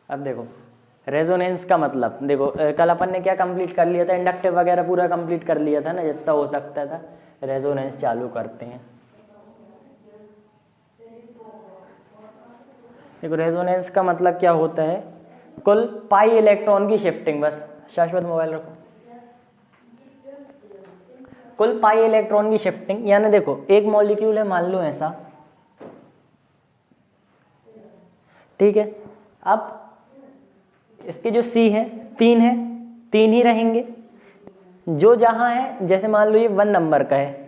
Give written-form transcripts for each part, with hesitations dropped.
अब देखो रेजोनेंस का मतलब देखो, कल अपन ने क्या कंप्लीट कर लिया था, इंडक्टिव वगैरह पूरा कंप्लीट कर लिया था ना जितना हो सकता था। रेजोनेंस चालू करते हैं। देखो रेजोनेंस का मतलब क्या होता है, कुल पाई इलेक्ट्रॉन की शिफ्टिंग। बस शाश्वत मोबाइल रखो। कुल पाई इलेक्ट्रॉन की शिफ्टिंग, यानी देखो एक मॉलिक्यूल है मान लो ऐसा, ठीक है। अब इसके जो सी है 3 है, 3 ही रहेंगे। जो जहां है, जैसे मान लो ये 1 नंबर का है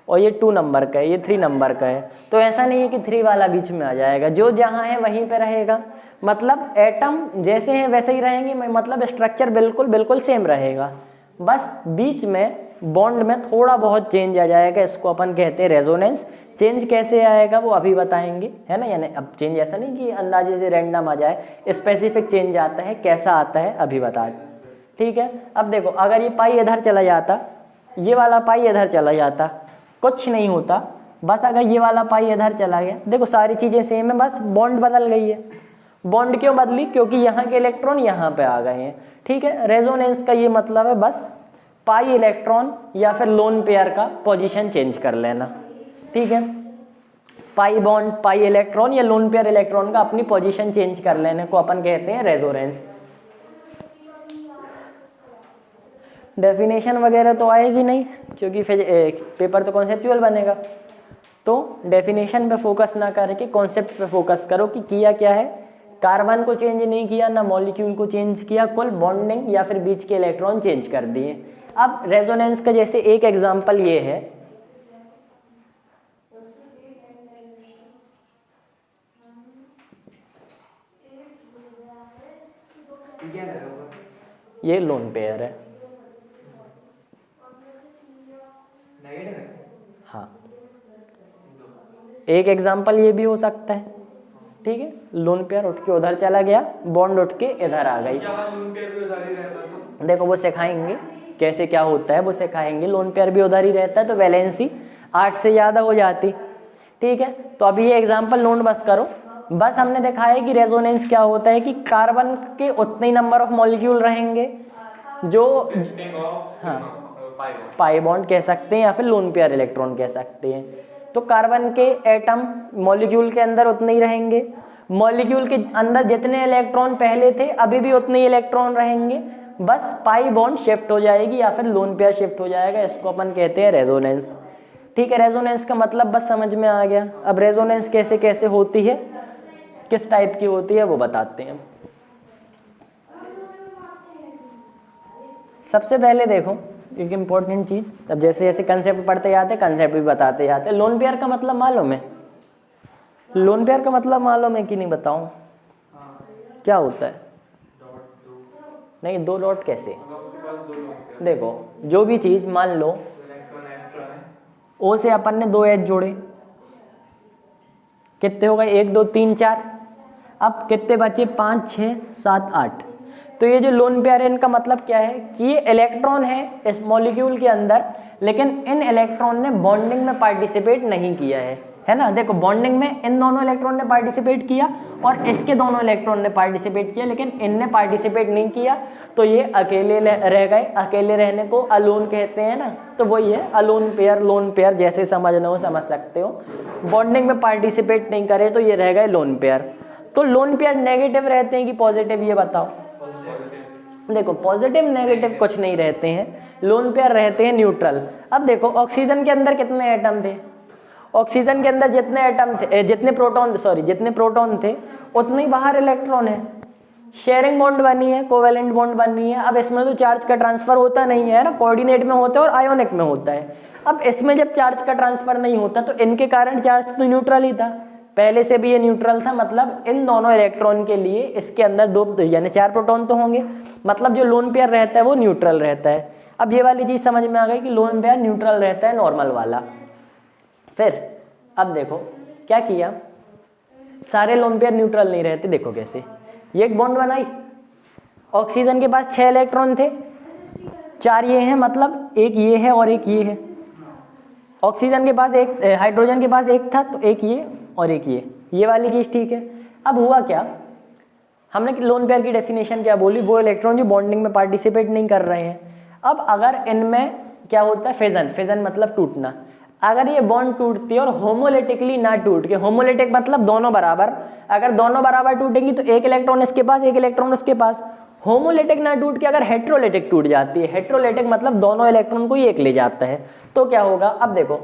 और ये 2 नंबर का है, ये 3 नंबर का है, तो ऐसा नहीं है कि 3 वाला बीच में आ जाएगा। जो जहां है वहीं पे रहेगा, मतलब एटम जैसे हैं वैसे ही रहेंगे, मतलब स्ट्रक्चर बिल्कुल बिल्कुल सेम रहेगा। बस बीच में बॉन्ड में थोड़ा बहुत चेंज आ जाएगा, इसको अपन कहते हैं रेजोनेंस। चेंज कैसे आएगा वो अभी बताएंगे, है ना। यानी अब चेंज ऐसा नहीं कि अंदाजे से रैंडम आ जाए, स्पेसिफिक चेंज आता है, कैसा आता है अभी बता। ठीक है। अब देखो अगर ये पाई इधर चला जाता, ये वाला पाई इधर चला जाता, कुछ नहीं होता। बस अगर ये वाला पाई इधर चला गया, देखो सारी चीजें सेम है, बस बॉन्ड बदल गई है। बॉन्ड क्यों बदली? क्योंकि यहाँ के इलेक्ट्रॉन यहाँ पे आ गए हैं। ठीक है। रेजोनेंस का ये मतलब है बस पाई इलेक्ट्रॉन या फिर लोन पेयर का पोजीशन चेंज कर लेना। ठीक है। पाई बॉन्ड, पाई इलेक्ट्रॉन या लोन पेयर इलेक्ट्रॉन का अपनी पोजीशन चेंज कर लेने को अपन कहते हैं रेजोनेंस। डेफिनेशन वगैरह तो आएगी नहीं, क्योंकि फिर पेपर तो कॉन्सेप्चुअल बनेगा। तो डेफिनेशन पे फोकस ना करके कॉन्सेप्ट पे फोकस करो कि किया क्या है। कार्बन को चेंज नहीं किया, ना मॉलिक्यूल को चेंज किया, कुल बॉन्डिंग या फिर बीच के इलेक्ट्रॉन चेंज कर दिए। अब रेजोनेंस का जैसे एक एग्जांपल ये है, ये लोन पेयर है। हाँ, एक एग्जांपल ये भी हो सकता है। ठीक है। लोन पेयर उठ के उधर चला गया, बॉन्ड उठ के इधर आ गई। देखो वो सिखाएंगे कैसे क्या होता है, वो सिखाएंगे। लोन पेयर भी उधर ही रहता है तो वैलेंसी 8 से ज़्यादा हो जाती। ठीक है। तो अभी ये एग्जांपल नोट बस करो। बस हमने दिखाया कि रेजोनेंस क्या होता है कि कार्बन के उतने ही नंबर ऑफ मॉलिक्यूल रहेंगे जो, हाँ, पाई बॉन्ड कह सकते हैं या फिर लोन पेयर इलेक्ट्रॉन कह सकते हैं। तो कार्बन के एटम मॉलिक्यूल के अंदर उतने ही रहेंगे। मॉलिक्यूल के अंदर जितने इलेक्ट्रॉन पहले थे अभी भी उतने ही इलेक्ट्रॉन रहेंगे, बस पाई बॉन्ड शिफ्ट हो जाएगी या फिर लोन पेयर शिफ्ट हो जाएगा। इसको अपन कहते हैं रेजोनेंस। ठीक है। रेजोनेंस का मतलब बस समझ में आ गया। अब रेजोनेंस कैसे कैसे होती है, किस टाइप की होती है वो बताते हैं। सबसे पहले देखो एक इम्पोर्टेंट चीज, तब जैसे जैसे कंसेप्ट पढ़ते जाते कंसेप्ट भी बताते जाते। लोन पेयर का मतलब मालूम है? लोन पेयर का मतलब मालूम है कि नहीं बताऊं? क्या होता है? नहीं, 2 डॉट कैसे? देखो जो भी चीज मान लो ओ से अपन ने 2 एच जोड़े, कितने हो गए? 1 2 3 4। अब कितने बचे? 5 6 7 8। तो ये जो लोन पेयर है इनका मतलब क्या है कि ये इलेक्ट्रॉन है इस मॉलिक्यूल के अंदर, लेकिन इन इलेक्ट्रॉन ने बॉन्डिंग में पार्टिसिपेट नहीं किया है ना। देखो बॉन्डिंग में इन दोनों इलेक्ट्रॉन ने पार्टिसिपेट किया और इसके दोनों इलेक्ट्रॉन ने पार्टिसिपेट किया, लेकिन इनने पार्टिसिपेट नहीं किया, तो ये अकेले रह गए। अकेले रहने को अलोन कहते हैं ना, तो वही है अलोन पेयर। लोन पेयर जैसे समझना हो समझ सकते हो। बॉन्डिंग में पार्टिसिपेट नहीं करे तो ये रह गए लोन पेयर। तो लोन पेयर नेगेटिव रहते हैं कि पॉजिटिव, ये बताओ। देखो पॉजिटिव नेगेटिव कुछ नहीं रहते हैं, लोन पेयर रहते हैं न्यूट्रल। अब देखो ऑक्सीजन के अंदर कितने एटम थे? ऑक्सीजन के अंदर जितने एटम थे, जितने प्रोटॉन थे उतने ही बाहर इलेक्ट्रॉन है। शेयरिंग बॉन्ड बनी है, कोवेलेंट बॉन्ड बनी है। अब इसमें तो चार्ज का ट्रांसफर होता नहीं है ना, कोऑर्डिनेट में होता है और आयोनिक में होता है। अब इसमें जब चार्ज का ट्रांसफर नहीं होता तो इनके कारण चार्ज तो न्यूट्रल ही था, पहले से भी ये न्यूट्रल था। मतलब इन दोनों इलेक्ट्रॉन के लिए इसके अंदर 2 यानी 4 प्रोटॉन तो होंगे, मतलब जो लोन पेयर रहता है वो न्यूट्रल रहता है। अब ये वाली चीज समझ में आ गई कि लोन पेयर न्यूट्रल रहता है, नॉर्मल वाला। फिर अब देखो क्या किया, सारे लोन पेयर न्यूट्रल नहीं रहते। देखो कैसे, ये एक बॉन्ड बनाई, ऑक्सीजन के पास 6 इलेक्ट्रॉन थे, 4 ये हैं, मतलब एक ये है और एक ये है। ऑक्सीजन के पास एक, हाइड्रोजन के पास एक था तो एक ये और एक ये वाली चीज। ठीक है। अब हुआ क्या, हमने लोन पेयर की डेफिनेशन क्या बोली, वो इलेक्ट्रॉन जो बॉन्डिंग में पार्टिसिपेट नहीं कर रहे हैं। अब अगर इनमें क्या होता है, फिजन, फिजन मतलब टूटना, अगर ये बॉन्ड टूटती है और होमोलिटिकली ना टूट के, होमोलिटिक मतलब दोनों बराबर, अगर दोनों बराबर टूटेंगी तो एक इलेक्ट्रॉन इसके पास एक इलेक्ट्रॉन उसके पास, होमोलिटिक ना टूट के अगर हेट्रोलिटिक टूट जाती है, हेट्रोलिटिक मतलब दोनों इलेक्ट्रॉन को एक ले जाता है, तो क्या होगा, अब देखो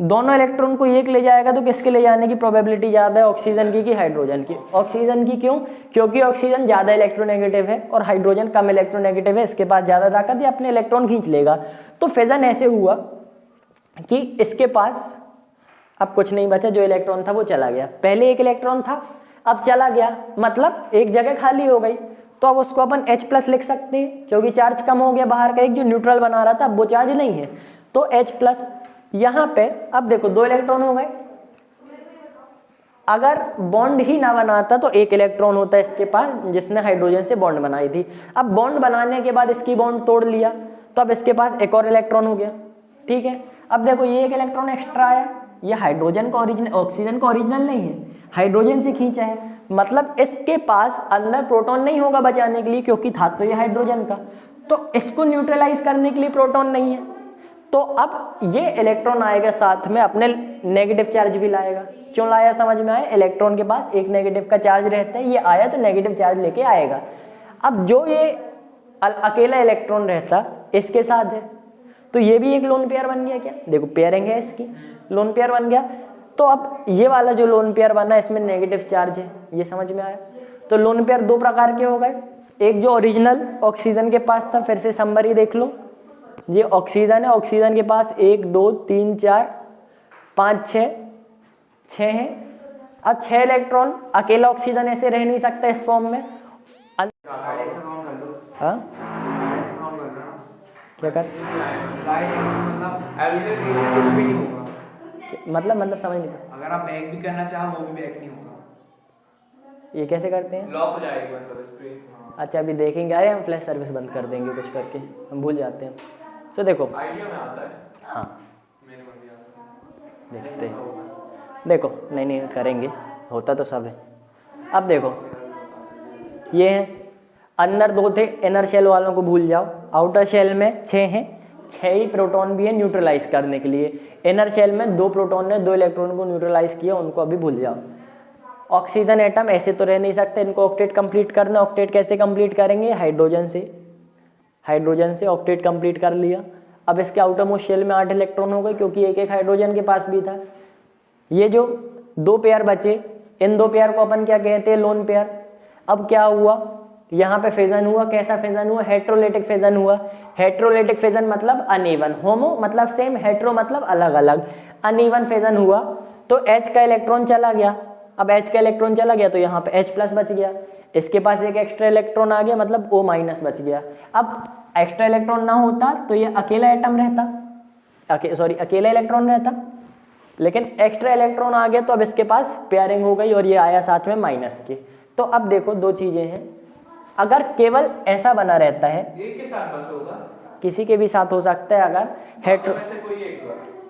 दोनों इलेक्ट्रॉन को एक ले जाएगा तो किसके ले जाने की प्रोबेबिलिटी ज्यादा है, ऑक्सीजन की कि हाइड्रोजन की, ऑक्सीजन की। क्यों, क्योंकि ऑक्सीजन ज्यादा इलेक्ट्रोनेगेटिव है और हाइड्रोजन कम इलेक्ट्रोनेगेटिव है, इसके पास ज्यादा ताकत है, अपने इलेक्ट्रॉन खींच लेगा। तो फिजन ऐसे हुआ कि इसके पास अब कुछ नहीं बचा, जो इलेक्ट्रॉन था वो चला गया, पहले एक इलेक्ट्रॉन था अब चला गया, मतलब एक जगह खाली हो गई, तो अब उसको अपन H+ लिख सकते हैं, क्योंकि चार्ज कम हो गया बाहर का, एक जो न्यूट्रल बना रहा था अब वो चार्ज नहीं है, तो H+। यहां पे अब देखो 2 इलेक्ट्रॉन हो गए, अगर बॉन्ड ही ना बनाता तो एक इलेक्ट्रॉन होता है इसके पास जिसने हाइड्रोजन से बॉन्ड बनाई थी, अब बॉन्ड बनाने के बाद इसकी बॉन्ड तोड़ लिया तो अब इसके पास एक और इलेक्ट्रॉन हो गया, ठीक है। अब देखो ये एक इलेक्ट्रॉन एक्स्ट्रा आया, ये हाइड्रोजन का ओरिजिनल, ऑक्सीजन का ओरिजिनल नहीं है, हाइड्रोजन से खींचा है, मतलब इसके पास अंदर प्रोटॉन नहीं होगा बचाने के लिए, क्योंकि था तो ये हाइड्रोजन का, तो इसको न्यूट्रलाइज करने के लिए प्रोटॉन नहीं है, तो अब ये इलेक्ट्रॉन आएगा साथ में अपने नेगेटिव चार्ज भी लाएगा। क्यों लाया, समझ में आया, इलेक्ट्रॉन के पास एक नेगेटिव का चार्ज रहता है, ये आया तो नेगेटिव चार्ज लेके आएगा। अब जो ये अकेला इलेक्ट्रॉन रहता इसके साथ है, तो ये भी एक लोन पेयर बन गया, क्या देखो पेयरिंग है इसकी, लोन पेयर बन गया। तो अब ये वाला जो लोन पेयर बना इसमें नेगेटिव चार्ज है, ये समझ में आया। तो लोन पेयर 2 प्रकार के हो गए, एक जो ओरिजिनल ऑक्सीजन के पास था, फिर से समरी देख लो, ये ऑक्सीजन है, ऑक्सीजन के पास 1 2 3 4 5 6 है। अब 6 इलेक्ट्रॉन, अकेला ऑक्सीजन ऐसे रह नहीं सकता इस फॉर्म में। हाँ क्या कर, मतलब समझ नहीं, अगर आप बैक भी करना चाहो वो भी बैक नहीं होगा, ये कैसे करते हैं, लॉक हो जाएगा मतलब स्क्रीन। अच्छा अभी देखेंगे, अरे हम फ्लैश सर्विस बंद कर देंगे कुछ करके, हम भूल जाते हैं। तो देखो आइडिया में आता है, हाँ मेरे को भी आता है, देखते हैं, देखो नहीं करेंगे, होता तो सब है। अब देखो ये है, अंदर 2 थे, इनर शेल वालों को भूल जाओ, आउटर शेल में 6 हैं, 6 ही प्रोटॉन भी है न्यूट्रलाइज करने के लिए, इनर शेल में 2 प्रोटॉन ने 2 इलेक्ट्रॉन को न्यूट्रलाइज किया, उनको अभी भूल जाओ। ऑक्सीजन एटम ऐसे तो रह नहीं सकते, इनको ऑक्टेट कंप्लीट करना, ऑक्टेट कैसे कंप्लीट करेंगे, हाइड्रोजन से ऑक्टेट कंप्लीट कर लिया। अब इसके आउटर मोस्ट शेल में 8 इलेक्ट्रॉन हो गए, क्योंकि एक हाइड्रोजन के पास भी था। ये जो 2 पेयर बचे, इन 2 पेयर को अपन क्या कहते हैं, लोन पेयर। अब क्या हुआ, यहाँ पे फिजन हुआ, कैसा फिजन हुआ, हेट्रोलिटिक फिजन हुआ। हेट्रोलिटिक फिजन मतलब अनइवन, होमो मतलब सेम, हेट्रो मतलब अलग अलग, अनइवन फिजन हुआ तो H का इलेक्ट्रॉन चला गया। अब H का इलेक्ट्रॉन चला गया तो यहाँ पे H+ बच गया, इसके पास एक एक्स्ट्रा इलेक्ट्रॉन आ गया, मतलब O- बच गया। अब एक्स्ट्रा इलेक्ट्रॉन ना होता तो ये अकेला एटम रहता, अकेला इलेक्ट्रॉन रहता, लेकिन एक्स्ट्रा इलेक्ट्रॉन आ गया तो अब इसके पास पेयरिंग हो गई और ये आया साथ में माइनस के। तो अब देखो 2 चीजें हैं, अगर केवल ऐसा बना रहता है, एक के साथ बस होगा, किसी के भी साथ हो सकता है, अगर हेट्रो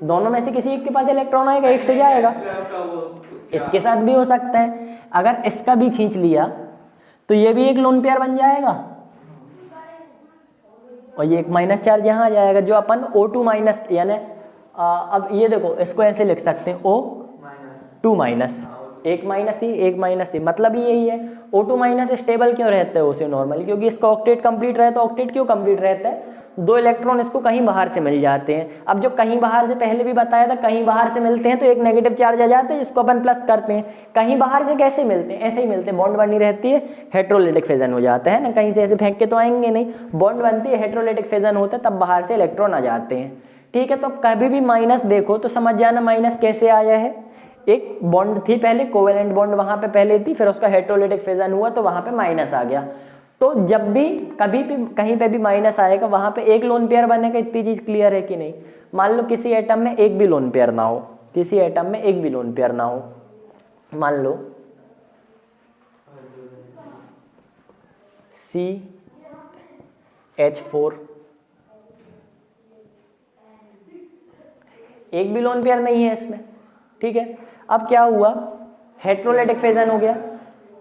दोनों में से किसी एक के पास इलेक्ट्रॉन आएगा, एक से जाएगा, इसके साथ भी हो सकता है। अगर इसका भी खींच लिया तो ये भी एक लोन पेयर बन जाएगा और ये एक माइनस चार्ज यहाँ आ जाएगा, जो अपन O2- यानी अब ये देखो इसको ऐसे लिख सकते हैं O2-, एक माइनस ही, मतलब ही यही है। O2- स्टेबल क्यों रहता है उसे नॉर्मली, क्योंकि इसका ऑक्टेट कंप्लीट रहता है। ऑक्टेट क्यों कंप्लीट रहता है, 2 इलेक्ट्रॉन इसको कहीं बाहर से मिल जाते हैं। अब जो कहीं बाहर से पहले भी बताया था, कहीं बाहर से मिलते हैं तो एक नेगेटिव चार्ज आ जाता है जिसको अपन प्लस करते हैं। कहीं बाहर से कैसे मिलते हैं, ऐसे ही मिलते हैं, बॉन्ड बनी रहती है, हेट्रोलिटिक फिजन हो जाता है ना, कहीं से ऐसे फेंक के तो आएंगे नहीं, बॉन्ड बनती है, हेट्रोलिटिक फिजन होता है, तब बाहर से इलेक्ट्रॉन आ जाते हैं। ठीक है, तो कभी भी माइनस देखो तो समझ जाना माइनस कैसे आया है। एक बॉन्ड थी पहले, कोवेलेंट बॉन्ड वहां पे पहले थी, फिर उसका हेट्रोलिटिक फिजन हुआ तो वहां पे माइनस आ गया। तो जब भी कभी भी कहीं पे भी माइनस आएगा वहां पे एक लोन पेयर बनेगा। इतनी चीज क्लियर है कि नहीं। मान लो किसी एटम में एक भी लोन पेयर ना हो, किसी एटम में एक भी लोन पेयर ना हो, मान लो CH4, एक भी लोन पेयर नहीं है इसमें। ठीक है, अब क्या हुआ, हेट्रोलिटिक फिजन हो गया।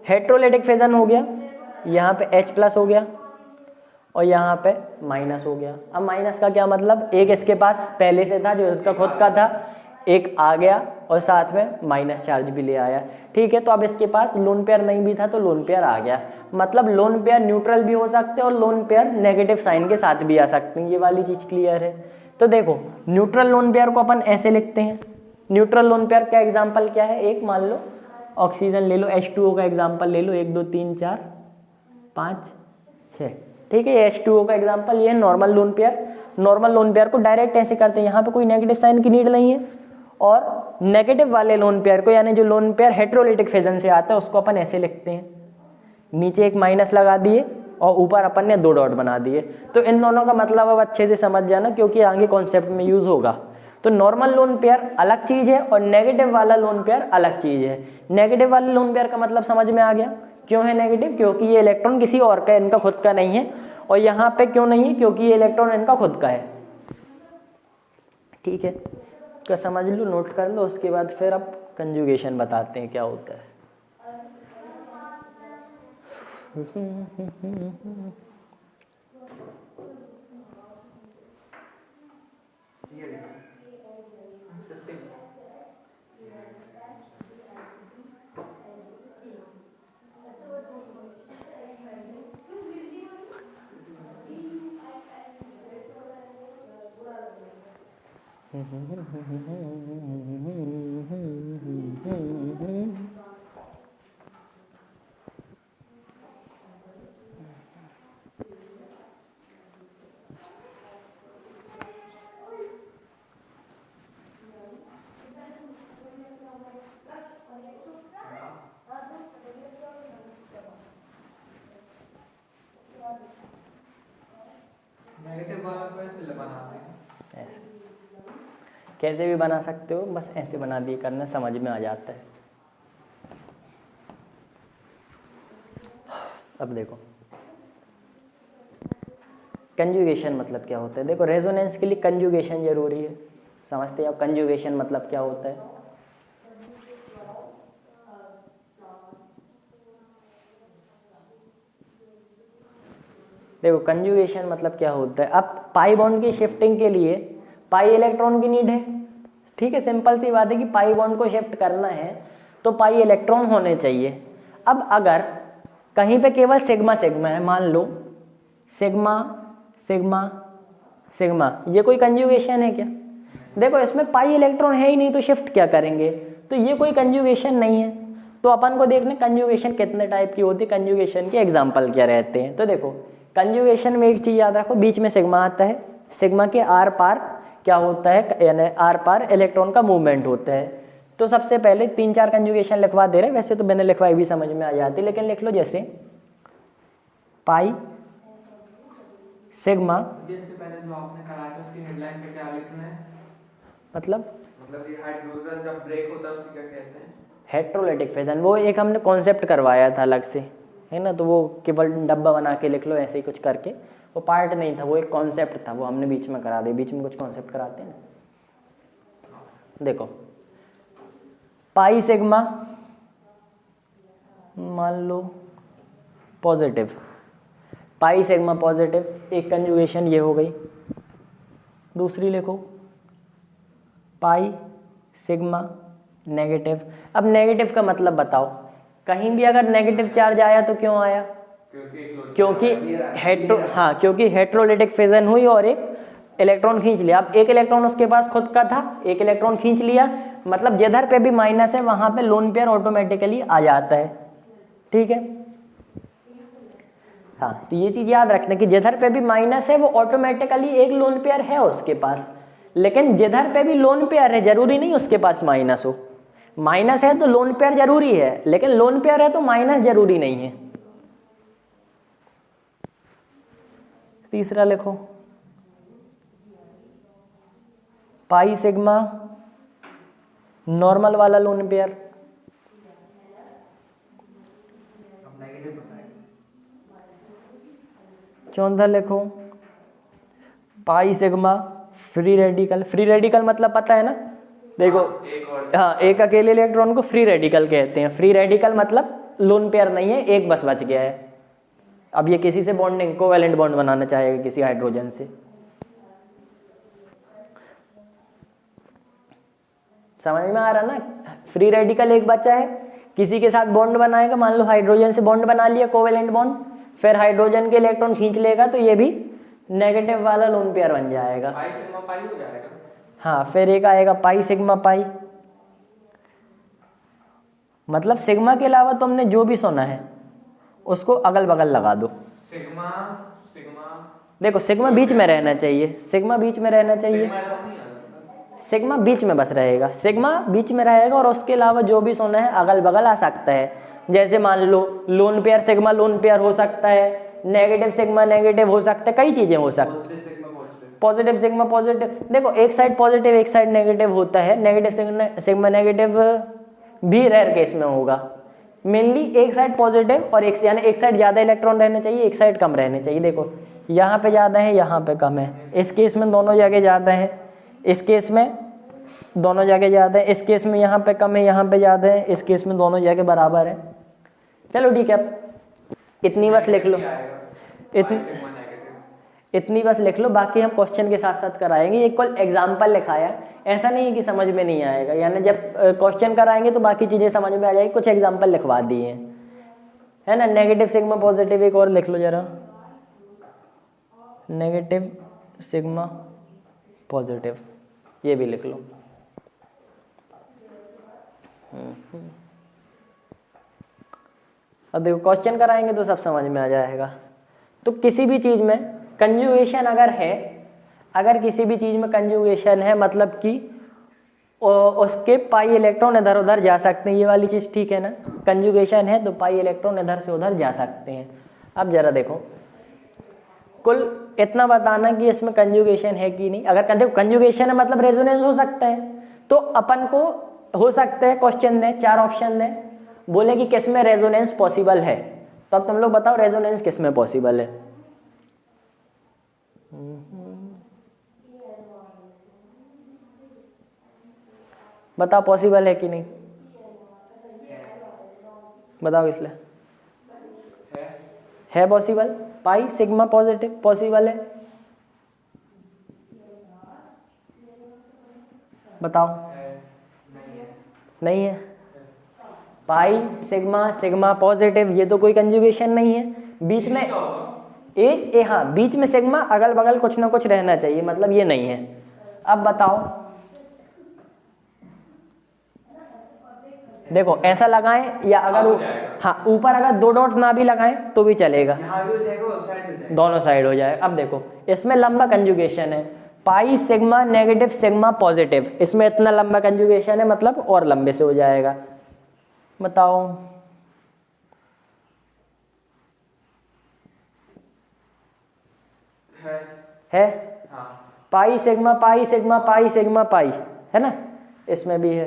हेट्रोलिटिक फिजन हो गया यहाँ पे H प्लस हो गया और यहाँ पे माइनस हो गया। अब माइनस का क्या मतलब, एक इसके पास पहले से था जो इसका खुद का था, एक आ गया और साथ में माइनस चार्ज भी ले आया। ठीक है, तो अब इसके पास लोन पेयर नहीं भी था तो लोन पेयर आ गया। मतलब लोन पेयर न्यूट्रल भी हो सकते हैं और लोन पेयर नेगेटिव साइन के साथ भी आ सकते हैं। ये वाली चीज क्लियर है। तो देखो न्यूट्रल लोन पेयर को अपन ऐसे लिखते हैं। न्यूट्रल लोन पेयर का एग्जाम्पल क्या है, एक मान लो ऑक्सीजन ले लो, H2O का एग्जाम्पल ले लो, 1 2 3 4 5 6। ठीक है, ये H2O का एग्जाम्पल, ये normal lone pair. Normal lone pair को डायरेक्ट ऐसे करते हैं, यहाँ पे कोई नेगेटिव साइन की नीड नहीं है। और नेगेटिव वाले लोन पेयर को, यानी जो लोन पेयर हेट्रोलिटिक फिजन से आता है, उसको अपन ऐसे लिखते हैं, नीचे एक माइनस लगा दिए और ऊपर अपन ने 2 डॉट बना दिए। तो इन दोनों का मतलब अब अच्छे से समझ जाना, क्योंकि आगे कॉन्सेप्ट में यूज होगा। तो नॉर्मल लोन पेयर अलग चीज है और नेगेटिव वाला लोन पेयर अलग चीज है। नेगेटिव वाले लोन पेयर का मतलब समझ में आ गया, क्यों है नेगेटिव, क्योंकि ये इलेक्ट्रॉन किसी और का, इनका खुद का नहीं है। और यहाँ पे क्यों नहीं है, क्योंकि ये इलेक्ट्रॉन इनका खुद का है। ठीक है, तो समझ लो, नोट कर लो, उसके बाद फिर अब कंजुगेशन बताते हैं क्या होता है। नेगेटिव वाला को ऐसे बनाते हैं, ऐसे कैसे भी बना सकते हो, बस ऐसे बना दिए करना, समझ में आ जाता है। अब देखो कंजुगेशन मतलब क्या होता है। देखो रेजोनेंस के लिए कंजुगेशन जरूरी है, समझते हो कंजुगेशन मतलब क्या होता है। देखो कंजुगेशन मतलब क्या होता है, अब पाई बॉन्ड की शिफ्टिंग के लिए पाई इलेक्ट्रॉन की नीड है। ठीक है, सिंपल सी बात है कि पाई बॉन्ड को शिफ्ट करना है तो पाई इलेक्ट्रॉन होने चाहिए। अब अगर कहीं पे केवल सिग्मा सिग्मा है, मान लो सिग्मा सिग्मा सिग्मा, ये कोई कंजुगेशन है क्या? देखो इसमें पाई इलेक्ट्रॉन है ही नहीं तो शिफ्ट क्या करेंगे, तो ये कोई कंजुगेशन नहीं है। तो अपन को देखने कंजुगेशन कितने टाइप की होती है, कंजुगेशन के एग्जाम्पल क्या रहते हैं। तो देखो कंजुगेशन में एक चीज याद रखो, बीच में सिग्मा आता है, सिग्मा के आर पार क्या होता है, यानी आर पार इलेक्ट्रॉन का मूवमेंट होता है। तो सबसे पहले 3-4 कंजुगेशन लिखवा दे रहे, वैसे तो बिना लिखवाई भी समझ में आ जाती, लेकिन लिख लो जैसे पाई सिग्मा, जिसके पहले जो आपने करा था उसकी हेडलाइन पे क्या लिखना है, मतलब ये हाइड्रोजन जब ब्रेक होता है उसे क्या कहते हैं? Heterolytic fission. वो एक हमने कॉन्सेप्ट करवाया था अलग से, है ना, तो वो केवल डब्बा बना के लिख लो ऐसे ही कुछ करके, वो पार्ट नहीं था, वो एक कॉन्सेप्ट था, वो हमने बीच में करा दिया। बीच में कुछ कॉन्सेप्ट कराते हैं ना। देखो पाई सिग्मा मान लो पॉजिटिव, पाई सिग्मा पॉजिटिव, एक कंजुगेशन ये हो गई। दूसरी लिखो पाई सिग्मा नेगेटिव। अब नेगेटिव का मतलब बताओ, कहीं भी अगर नेगेटिव चार्ज आया तो क्यों आया, क्योंकि हेट्रोलिटिक फिजन हुई और एक इलेक्ट्रॉन खींच लिया। अब एक इलेक्ट्रॉन उसके पास खुद का था, एक इलेक्ट्रॉन खींच लिया, मतलब जिधर पे भी माइनस है वहां पे लोन पेयर ऑटोमेटिकली आ जाता है। ठीक है, हाँ, तो ये चीज याद रखना कि जिधर पे भी माइनस है वो ऑटोमेटिकली एक लोन पेयर है उसके पास, लेकिन जिधर पे भी लोन पेयर है जरूरी नहीं उसके पास माइनस हो। माइनस है तो लोन पेयर जरूरी है, लेकिन लोन पेयर है तो माइनस जरूरी नहीं है। तीसरा लिखो पाई सिग्मा नॉर्मल वाला लोन पेयर। चौथा लिखो pi sigma free radical. Free radical मतलब पता है ना, देखो हाँ, एक अकेले इलेक्ट्रॉन को फ्री रेडिकल कहते हैं। फ्री रेडिकल मतलब लोन पेयर नहीं है, एक बस बच गया है। अब ये किसी से बॉन्डिंग कोवैलेंट बॉन्ड बनाना चाहेगा किसी हाइड्रोजन से। समझ में आ रहा ना? फ्री रेडिकल एक बच्चा है, किसी के साथ बॉन्ड बनाएगा, मान लो हाइड्रोजन से बॉन्ड बना लिया कोवैलेंट बॉन्ड, फिर हाइड्रोजन के इलेक्ट्रॉन खींच लेगा तो ये भी नेगेटिव वाला लोन पेयर बन जाएगा। पाई सिग्मा पाई हो जाएगा। हाँ, फिर एक आएगा पाई सिग्मा पाई, मतलब सिग्मा के अलावा तुमने जो भी सुना है उसको अगल बगल लगा दो। सिग्मा सिग्मा देखो सिग्मा बीच में रहना चाहिए, सिग्मा बीच में रहना चाहिए, सिग्मा नहीं आता। सिग्मा बीच में बस रहेगा, सिग्मा बीच में रहेगा और उसके अलावा जो भी सोना है अगल बगल आ सकता है। जैसे मान लो lone pair sigma lone pair हो सकता है, नेगेटिव सिग्मा नेगेटिव हो सकता है, कई चीजें हो सकती है। Positive sigma positive. Positive sigma positive, देखो एक साइड पॉजिटिव एक साइड नेगेटिव होता है, नेगेटिव सिग्मा नेगेटिव भी रेयर केस में होगा। मेनली एक साइड पॉजिटिव और एक यानी एक साइड ज्यादा इलेक्ट्रॉन रहने चाहिए, एक साइड कम रहने चाहिए। देखो यहाँ पे ज्यादा है, यहाँ पे कम है, इस केस में दोनों जगह ज्यादा है, इस केस में दोनों जगह ज्यादा है, इस केस में यहाँ पे कम है, यहाँ पे ज्यादा है, इस केस में दोनों जगह बराबर है। चलो ठीक है, इतनी बस लिख लो, इतनी बस लिख लो, बाकी हम क्वेश्चन के साथ साथ कराएंगे। ये कल एग्जाम्पल लिखाया, ऐसा नहीं है कि समझ में नहीं आएगा, यानी जब क्वेश्चन कराएंगे तो बाकी चीजें समझ में आ जाएगी। कुछ एग्जाम्पल लिखवा दिए है ना। नेगेटिव सिग्मा पॉजिटिव एक और लिख लो जरा, नेगेटिव सिग्मा पॉजिटिव, ये भी लिख लो। अब देखो क्वेश्चन कराएंगे तो सब समझ में आ जाएगा। तो किसी भी चीज में कंजुगेशन अगर है, अगर किसी भी चीज में कंजुगेशन है मतलब कि उसके पाई इलेक्ट्रॉन इधर उधर जा सकते हैं, ये वाली चीज ठीक है ना। कंजुगेशन है तो पाई इलेक्ट्रॉन इधर से उधर जा सकते हैं। अब जरा देखो, कुल इतना बताना कि इसमें कंजुगेशन है कि नहीं। अगर देखो कंजुगेशन है मतलब रेजोनेंस हो सकता है, तो अपन को हो सकता है क्वेश्चन दें, 4 ऑप्शन दें, बोले कि किस में रेजोनेंस पॉसिबल है, तो अब तुम लोग बताओ रेजोनेंस किस में पॉसिबल है। बताओ पॉसिबल है कि नहीं, बताओ इसलिए है possible. Pi sigma positive possible है, बताओ। नहीं है। पाई सिग्मा सिग्मा पॉजिटिव, ये तो कोई कंजुगेशन नहीं है। बीच में हाँ बीच में सिग्मा, अगल बगल कुछ ना कुछ रहना चाहिए, मतलब ये नहीं है। अब बताओ, देखो ऐसा लगाएं या अगर हाँ ऊपर अगर 2 डॉट ना भी लगाएं तो भी चलेगा, यहाँ भी हो जाएगा उस साइड हो जाएगा, दोनों साइड हो जाएगा। अब देखो इसमें लंबा कंजुगेशन है, pi sigma negative sigma positive, इसमें इतना लंबा कंजुगेशन है, मतलब और लंबे से हो जाएगा। बताओ है हाँ। Pi sigma pi sigma pi sigma pi, है ना, इसमें भी है।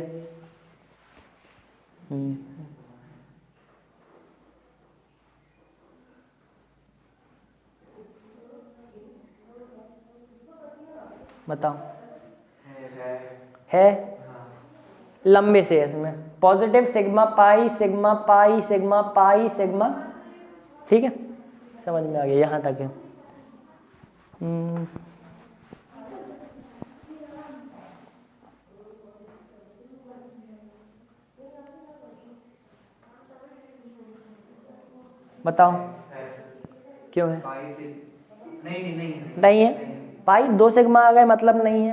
बताओ है लंबे से, इसमें positive sigma pi sigma pi sigma pi sigma, ठीक है, समझ में आ गया, यहां तक है। बताओ क्यों है? पाई से नहीं नहीं है। पाई 2 सिग्मा आ गए मतलब नहीं है।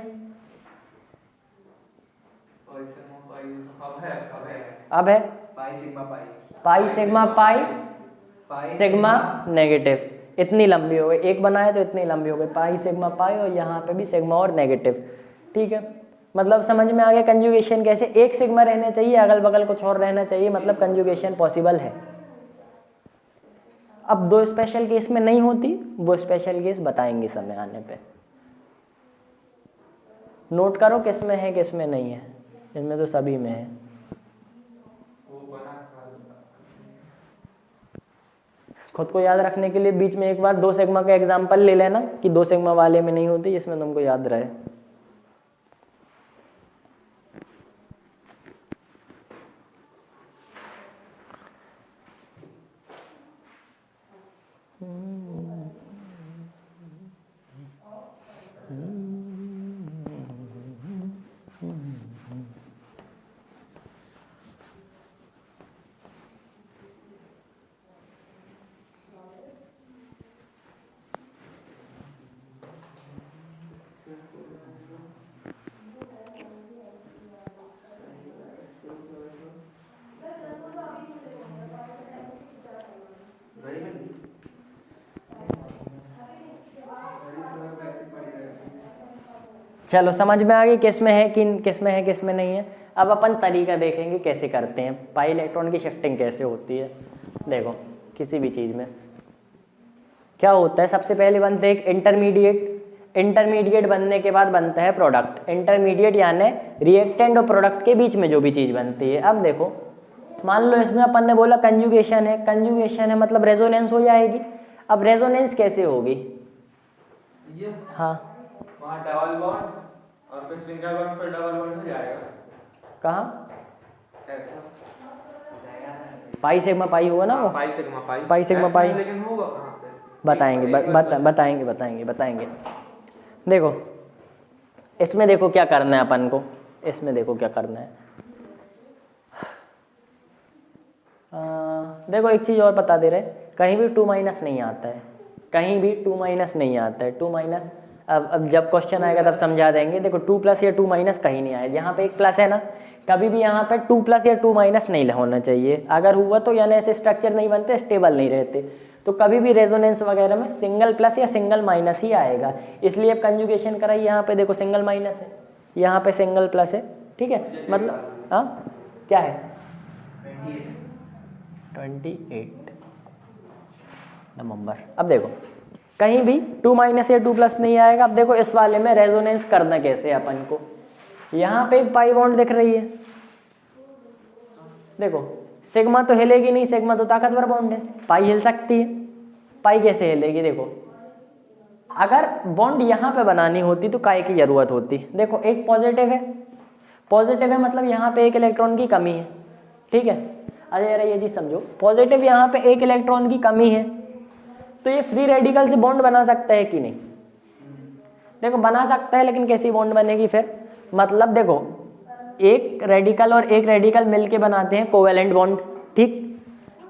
पाई सिग्मा पाई, अब है pi sigma pi, pi sigma pi pi sigma negative, इतनी लंबी हो गई, एक बनाए तो इतनी लंबी हो गई, पाई सिग्मा पाई, और यहाँ पे भी सिग्मा और नेगेटिव, ठीक है। मतलब समझ में आ गया कंजुगेशन कैसे, एक सिग्मा रहना चाहिए, अगल बगल कुछ और रहना चाहिए, मतलब कंजुगेशन पॉसिबल है। अब 2 स्पेशल केस में नहीं होती, वो स्पेशल केस बताएंगे समय आने पे। नोट करो किस में है किस में नहीं है, इसमें तो सभी में है। खुद को याद रखने के लिए बीच में एक बार 2 सिग्मा का एग्जांपल ले लेना कि 2 सिग्मा वाले में नहीं होती, इसमें तुमको याद रहे। चलो समझ में आ गई किस में है किस में है किस में नहीं है। अब अपन तरीका देखेंगे कैसे करते हैं, पाई इलेक्ट्रॉन की शिफ्टिंग कैसे होती है। देखो किसी भी चीज़ में क्या होता है, सबसे पहले बनते हैं एक इंटरमीडिएट बनने के बाद बनता है प्रोडक्ट। इंटरमीडिएट यानी रिएक्टेंट और प्रोडक्ट के बीच में जो भी चीज़ बनती है। अब देखो मान लो इसमें अपन ने बोला कंजुगेशन है मतलब रेजोनेंस हो जाएगी। अब रेजोनेंस कैसे होगी, ये हाँ वहाँ डबल बॉन्ड और फिर सिंगल बॉन्ड पर डबल बॉन्ड हो जाएगा। कहाँ ऐसा पाई सिग्मा पाई हुआ ना वो, pi sigma pi pi sigma pi. लेकिन होगा कहाँ पे? बताएंगे। देखो इसमें देखो क्या करना है अपन को, इसमें देखो क्या करना है। देखो एक चीज़ और बता दे रहे, कहीं भी 2- नहीं आता है, कहीं भी 2- नहीं आता है। 2- अब जब क्वेश्चन आएगा तब समझा देंगे। देखो 2+ या 2- कहीं नहीं आया, यहाँ पे एक प्लस है ना, कभी भी यहाँ पे 2+ या 2- नहीं होना चाहिए। अगर हुआ तो यानी ऐसे स्ट्रक्चर नहीं बनते, स्टेबल नहीं रहते। तो कभी भी रेजोनेंस वगैरह में सिंगल प्लस या सिंगल माइनस ही आएगा। इसलिए अब कंजुगेशन कराई, यहाँ पे देखो सिंगल माइनस है, यहाँ पे सिंगल प्लस है, ठीक है। मतलब हाँ क्या है 28 नवंबर। अब देखो कहीं भी 2- या 2+ नहीं आएगा। अब देखो इस वाले में रेजोनेंस करना कैसे है अपन को, यहाँ पे एक पाई बॉन्ड दिख रही है, देखो सिग्मा तो हिलेगी नहीं, सिग्मा तो ताकतवर बॉन्ड है, पाई हिल सकती है। पाई कैसे हिलेगी, देखो अगर बॉन्ड यहाँ पे बनानी होती तो काय की जरूरत होती। देखो एक पॉजिटिव है मतलब यहाँ पे एक इलेक्ट्रॉन की कमी है, ठीक है। अरे यार ये चीज समझो, पॉजिटिव यहाँ पे एक इलेक्ट्रॉन की कमी है तो ये फ्री रेडिकल से बॉन्ड बना सकता है कि नहीं, देखो बना सकता है, लेकिन कैसी बॉन्ड बनेगी फिर, मतलब देखो एक रेडिकल और एक रेडिकल मिलके बनाते हैं कोवेलेंट बॉन्ड, ठीक।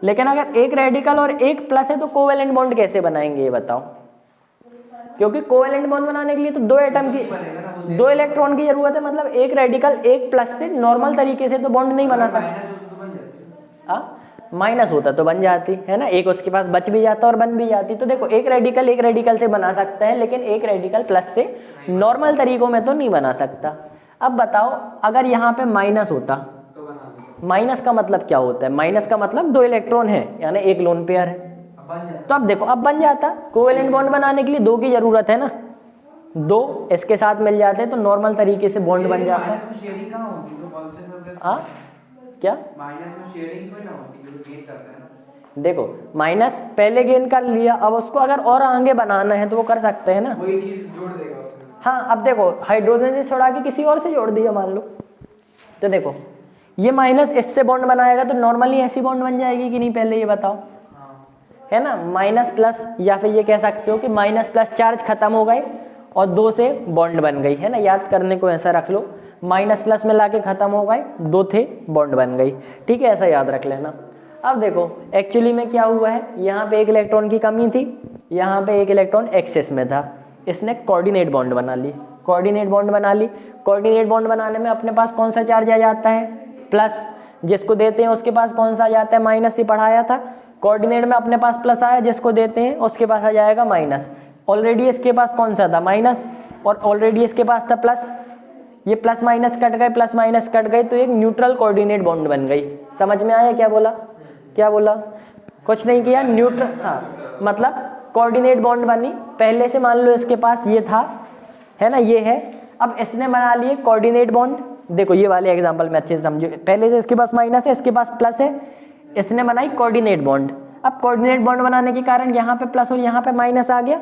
लेकिन अगर एक रेडिकल और एक प्लस है तो कोवेलेंट बॉन्ड कैसे बनाएंगे ये बताओ, क्योंकि कोवेलेंट बॉन्ड बनाने के लिए तो दो एटम की, दो इलेक्ट्रॉन की जरूरत है। मतलब एक रेडिकल एक प्लस से नॉर्मल तरीके से तो बॉन्ड नहीं बना सकता, माइनस होता तो बन जाती है ना, एक उसके पास बच भी जाता और बन भी जाती। तो देखो एक रेडिकल से बना सकता है, लेकिन एक रेडिकल प्लस से नॉर्मल तरीकों में तो नहीं बना सकता। अब बताओ अगर यहाँ पे माइनस होता, माइनस का मतलब क्या होता है, माइनस का मतलब दो इलेक्ट्रॉन है यानी एक लोन पेयर है। तो अब देखो अब बन जाता, कोवेलेंट बॉन्ड बनाने के लिए दो की जरूरत है ना, दो इसके साथ मिल जाते हैं तो नॉर्मल तरीके से बॉन्ड बन जाता है। हाँ क्या माइनस में शेयरिंग तो ना होती है, गेन करता है ना। देखो माइनस पहले गेन कर लिया, अब उसको अगर और आगे बनाना है तो वो कर सकते हैं ना, वही चीज जोड़ देगा उसमें। हाँ अब देखो हाइड्रोजन से छोड़ा के किसी और से जोड़ दिया मान लो, तो देखो ये माइनस इससे बॉन्ड बनाएगा तो नॉर्मली ऐसी बॉन्ड बन जाएगी कि नहीं, पहले ये बताओ। है ना, माइनस प्लस, या फिर ये कह सकते हो कि माइनस प्लस चार्ज खत्म हो गए और दो से बॉन्ड बन गई, है ना। याद करने को ऐसा रख लो, माइनस प्लस में लाके खत्म हो गए, दो थे बॉन्ड बन गई, ठीक है, ऐसा याद रख लेना। अब देखो एक्चुअली में क्या हुआ है, यहाँ पे एक इलेक्ट्रॉन की कमी थी, यहाँ पे एक इलेक्ट्रॉन एक्सेस में था, इसने कोऑर्डिनेट बॉन्ड बना ली। कोऑर्डिनेट बॉन्ड बनाने में अपने पास कौन सा चार्ज आ जाता है, प्लस। जिसको देते हैं उसके पास कौन सा आ जाता है, माइनस। ही पढ़ाया था, कोऑर्डिनेट में अपने पास प्लस आया, जिसको देते हैं उसके पास आ जाएगा माइनस। ऑलरेडी इसके पास कौन सा था, माइनस, और ऑलरेडी इसके पास था प्लस। ये प्लस माइनस कट गए तो एक न्यूट्रल कोऑर्डिनेट बॉन्ड बन गई। समझ में आया क्या बोला? कुछ नहीं किया, न्यूट्रल, हाँ मतलब कोऑर्डिनेट बॉन्ड बनी। पहले से मान लो इसके पास ये था, है ना, ये है, अब इसने बना लिए कोऑर्डिनेट बॉन्ड। देखो ये वाले एग्जांपल में अच्छे से समझो, पहले से इसके पास माइनस है, इसके पास प्लस है, इसने बनाई कोऑर्डिनेट बॉन्ड। अब कोऑर्डिनेट बॉन्ड बनाने के कारण यहाँ पे प्लस और यहाँ पे माइनस आ गया,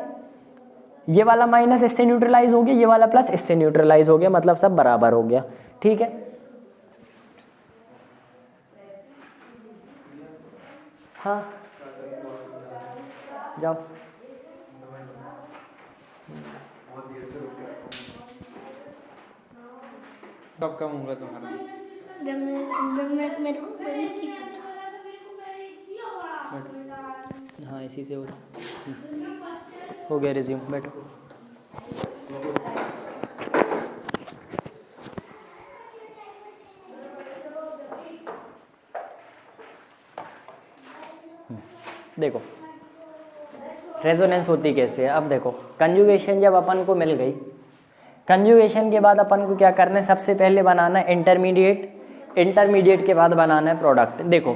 ये वाला माइनस इससे न्यूट्रलाइज हो गया, ये वाला प्लस इससे न्यूट्रलाइज हो गया, मतलब सब बराबर हो गया, ठीक है। हाँ जाओ। बहुत देर से रुक के रखा हूं। कब कम होगा तुम्हारा? जब मैं मेरे को पहले की हाँ इसी से हो गया रिज्यूम, बैठो। देखो रेजोनेंस होती कैसे है। अब देखो कंजुगेशन जब अपन को मिल गई, कंजुगेशन के बाद अपन को क्या करना है, सबसे पहले बनाना है इंटरमीडिएट, इंटरमीडिएट के बाद बनाना है प्रोडक्ट। देखो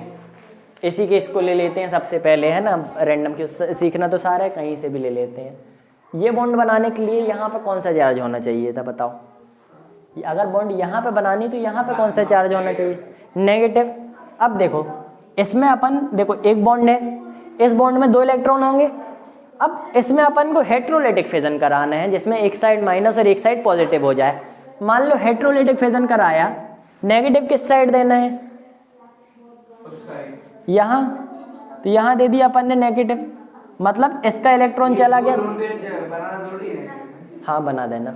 इसी केस को ले लेते हैं सबसे पहले, है ना, रैंडम के सीखना तो सारा है, कहीं से भी ले लेते हैं। ये बॉन्ड बनाने के लिए यहाँ पे कौन सा चार्ज होना चाहिए था बताओ? अगर बॉन्ड यहाँ पे बनानी तो यहाँ पे कौन सा चार्ज होना चाहिए? नेगेटिव। अब देखो इसमें अपन देखो एक बॉन्ड है, इस बॉन्ड में 2 इलेक्ट्रॉन होंगे। अब इसमें अपन को हेट्रोलिटिक फिजन कराना है जिसमें एक साइड माइनस और एक साइड पॉजिटिव हो जाए। मान लो हेट्रोलिटिक फिजन कराया, नेगेटिव किस साइड देना है? यहाँ, तो यहाँ दे दिया अपन ने नेगेटिव, मतलब इसका इलेक्ट्रॉन चला गया। बनाना जरूरी है? हाँ बना देना,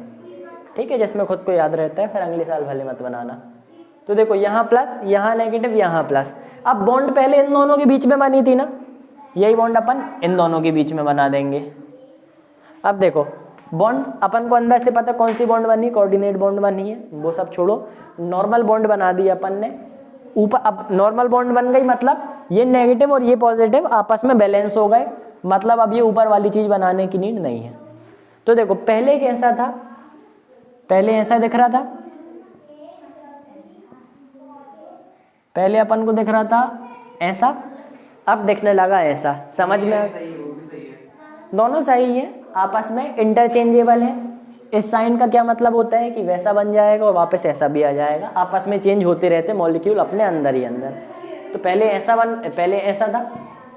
ठीक है, जिसमें खुद को याद रहता है, फिर अगले साल भले मत बनाना। तो देखो यहाँ प्लस, यहाँ नेगेटिव, यहाँ प्लस। अब बॉन्ड पहले इन दोनों के बीच में बनी थी ना, यही बॉन्ड अपन इन दोनों के बीच में बना देंगे। अब देखो बॉन्ड अपन को अंदर से पता कौन सी बॉन्ड बनी, कोऑर्डिनेट बॉन्ड बनी है, वो सब छोड़ो, नॉर्मल बॉन्ड बना दी अपन ने ऊपर। अब नॉर्मल बॉन्ड बन गई, मतलब ये नेगेटिव और ये पॉजिटिव आपस में बैलेंस हो गए, मतलब अब ये ऊपर वाली चीज बनाने की नीड नहीं है। तो देखो पहले कैसा था, पहले ऐसा दिख रहा था, पहले अपन को दिख रहा था ऐसा, अब दिखने लगा ऐसा। समझ में? सही है, वो भी सही है। दोनों सही है, आपस में इंटरचेंजेबल है। इस साइन का क्या मतलब होता है कि वैसा बन जाएगा और वापस ऐसा भी आ जाएगा, आपस में चेंज होते रहते मॉलिक्यूल अपने अंदर ही अंदर। तो पहले ऐसा था,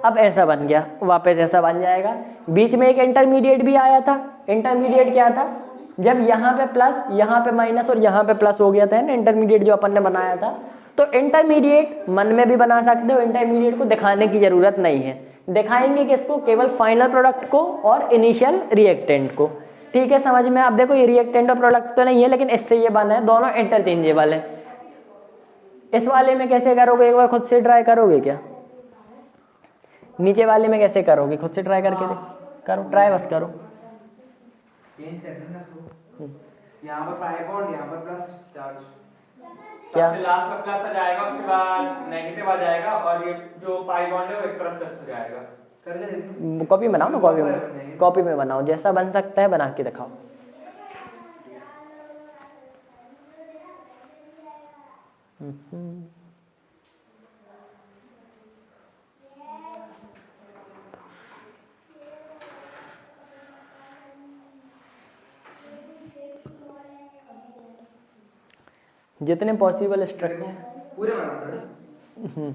अब ऐसा बन गया, वापस ऐसा बन जाएगा। बीच में एक इंटरमीडिएट भी आया था। इंटरमीडिएट क्या था? जब यहाँ पे प्लस, यहाँ पे माइनस और यहाँ पे प्लस हो गया था ना, इंटरमीडिएट जो अपन ने बनाया था। तो इंटरमीडिएट मन में भी बना सकते हो, इंटरमीडिएट को दिखाने की जरूरत नहीं है। दिखाएंगे किसको? केवल फाइनल प्रोडक्ट को और इनिशियल रिएक्टेंट को। ठीक है, समझ में? अब देखो ये रिएक्टेंट और प्रोडक्ट तो नहीं है, लेकिन इससे ये बना है, दोनों इंटरचेंजेबल है। इस वाले में कैसे करोगे, एक बार खुद से ट्राई करोगे क्या? नीचे वाले में कैसे करोगे, खुद से ट्राई करके करो, ट्राई बस करो। चेंज कर देना इसको, यहाँ पर पाई बॉन्ड, यहाँ पर प्लस चार्ज। क्या? सबसे लास्ट में प्लस आ जाएगा, उसके बाद नेगेटिव आ जाएगा, और ये जो पाई बॉन्ड है वो एक तरफ शिफ्ट हो जाएगा। करके देखो, कॉपी बनाओ ना, कॉपी में बनाओ, जैसा बन सकता है बना के दिखाओ। जितने पॉसिबल स्ट्रक्चर पूरे बनाना है,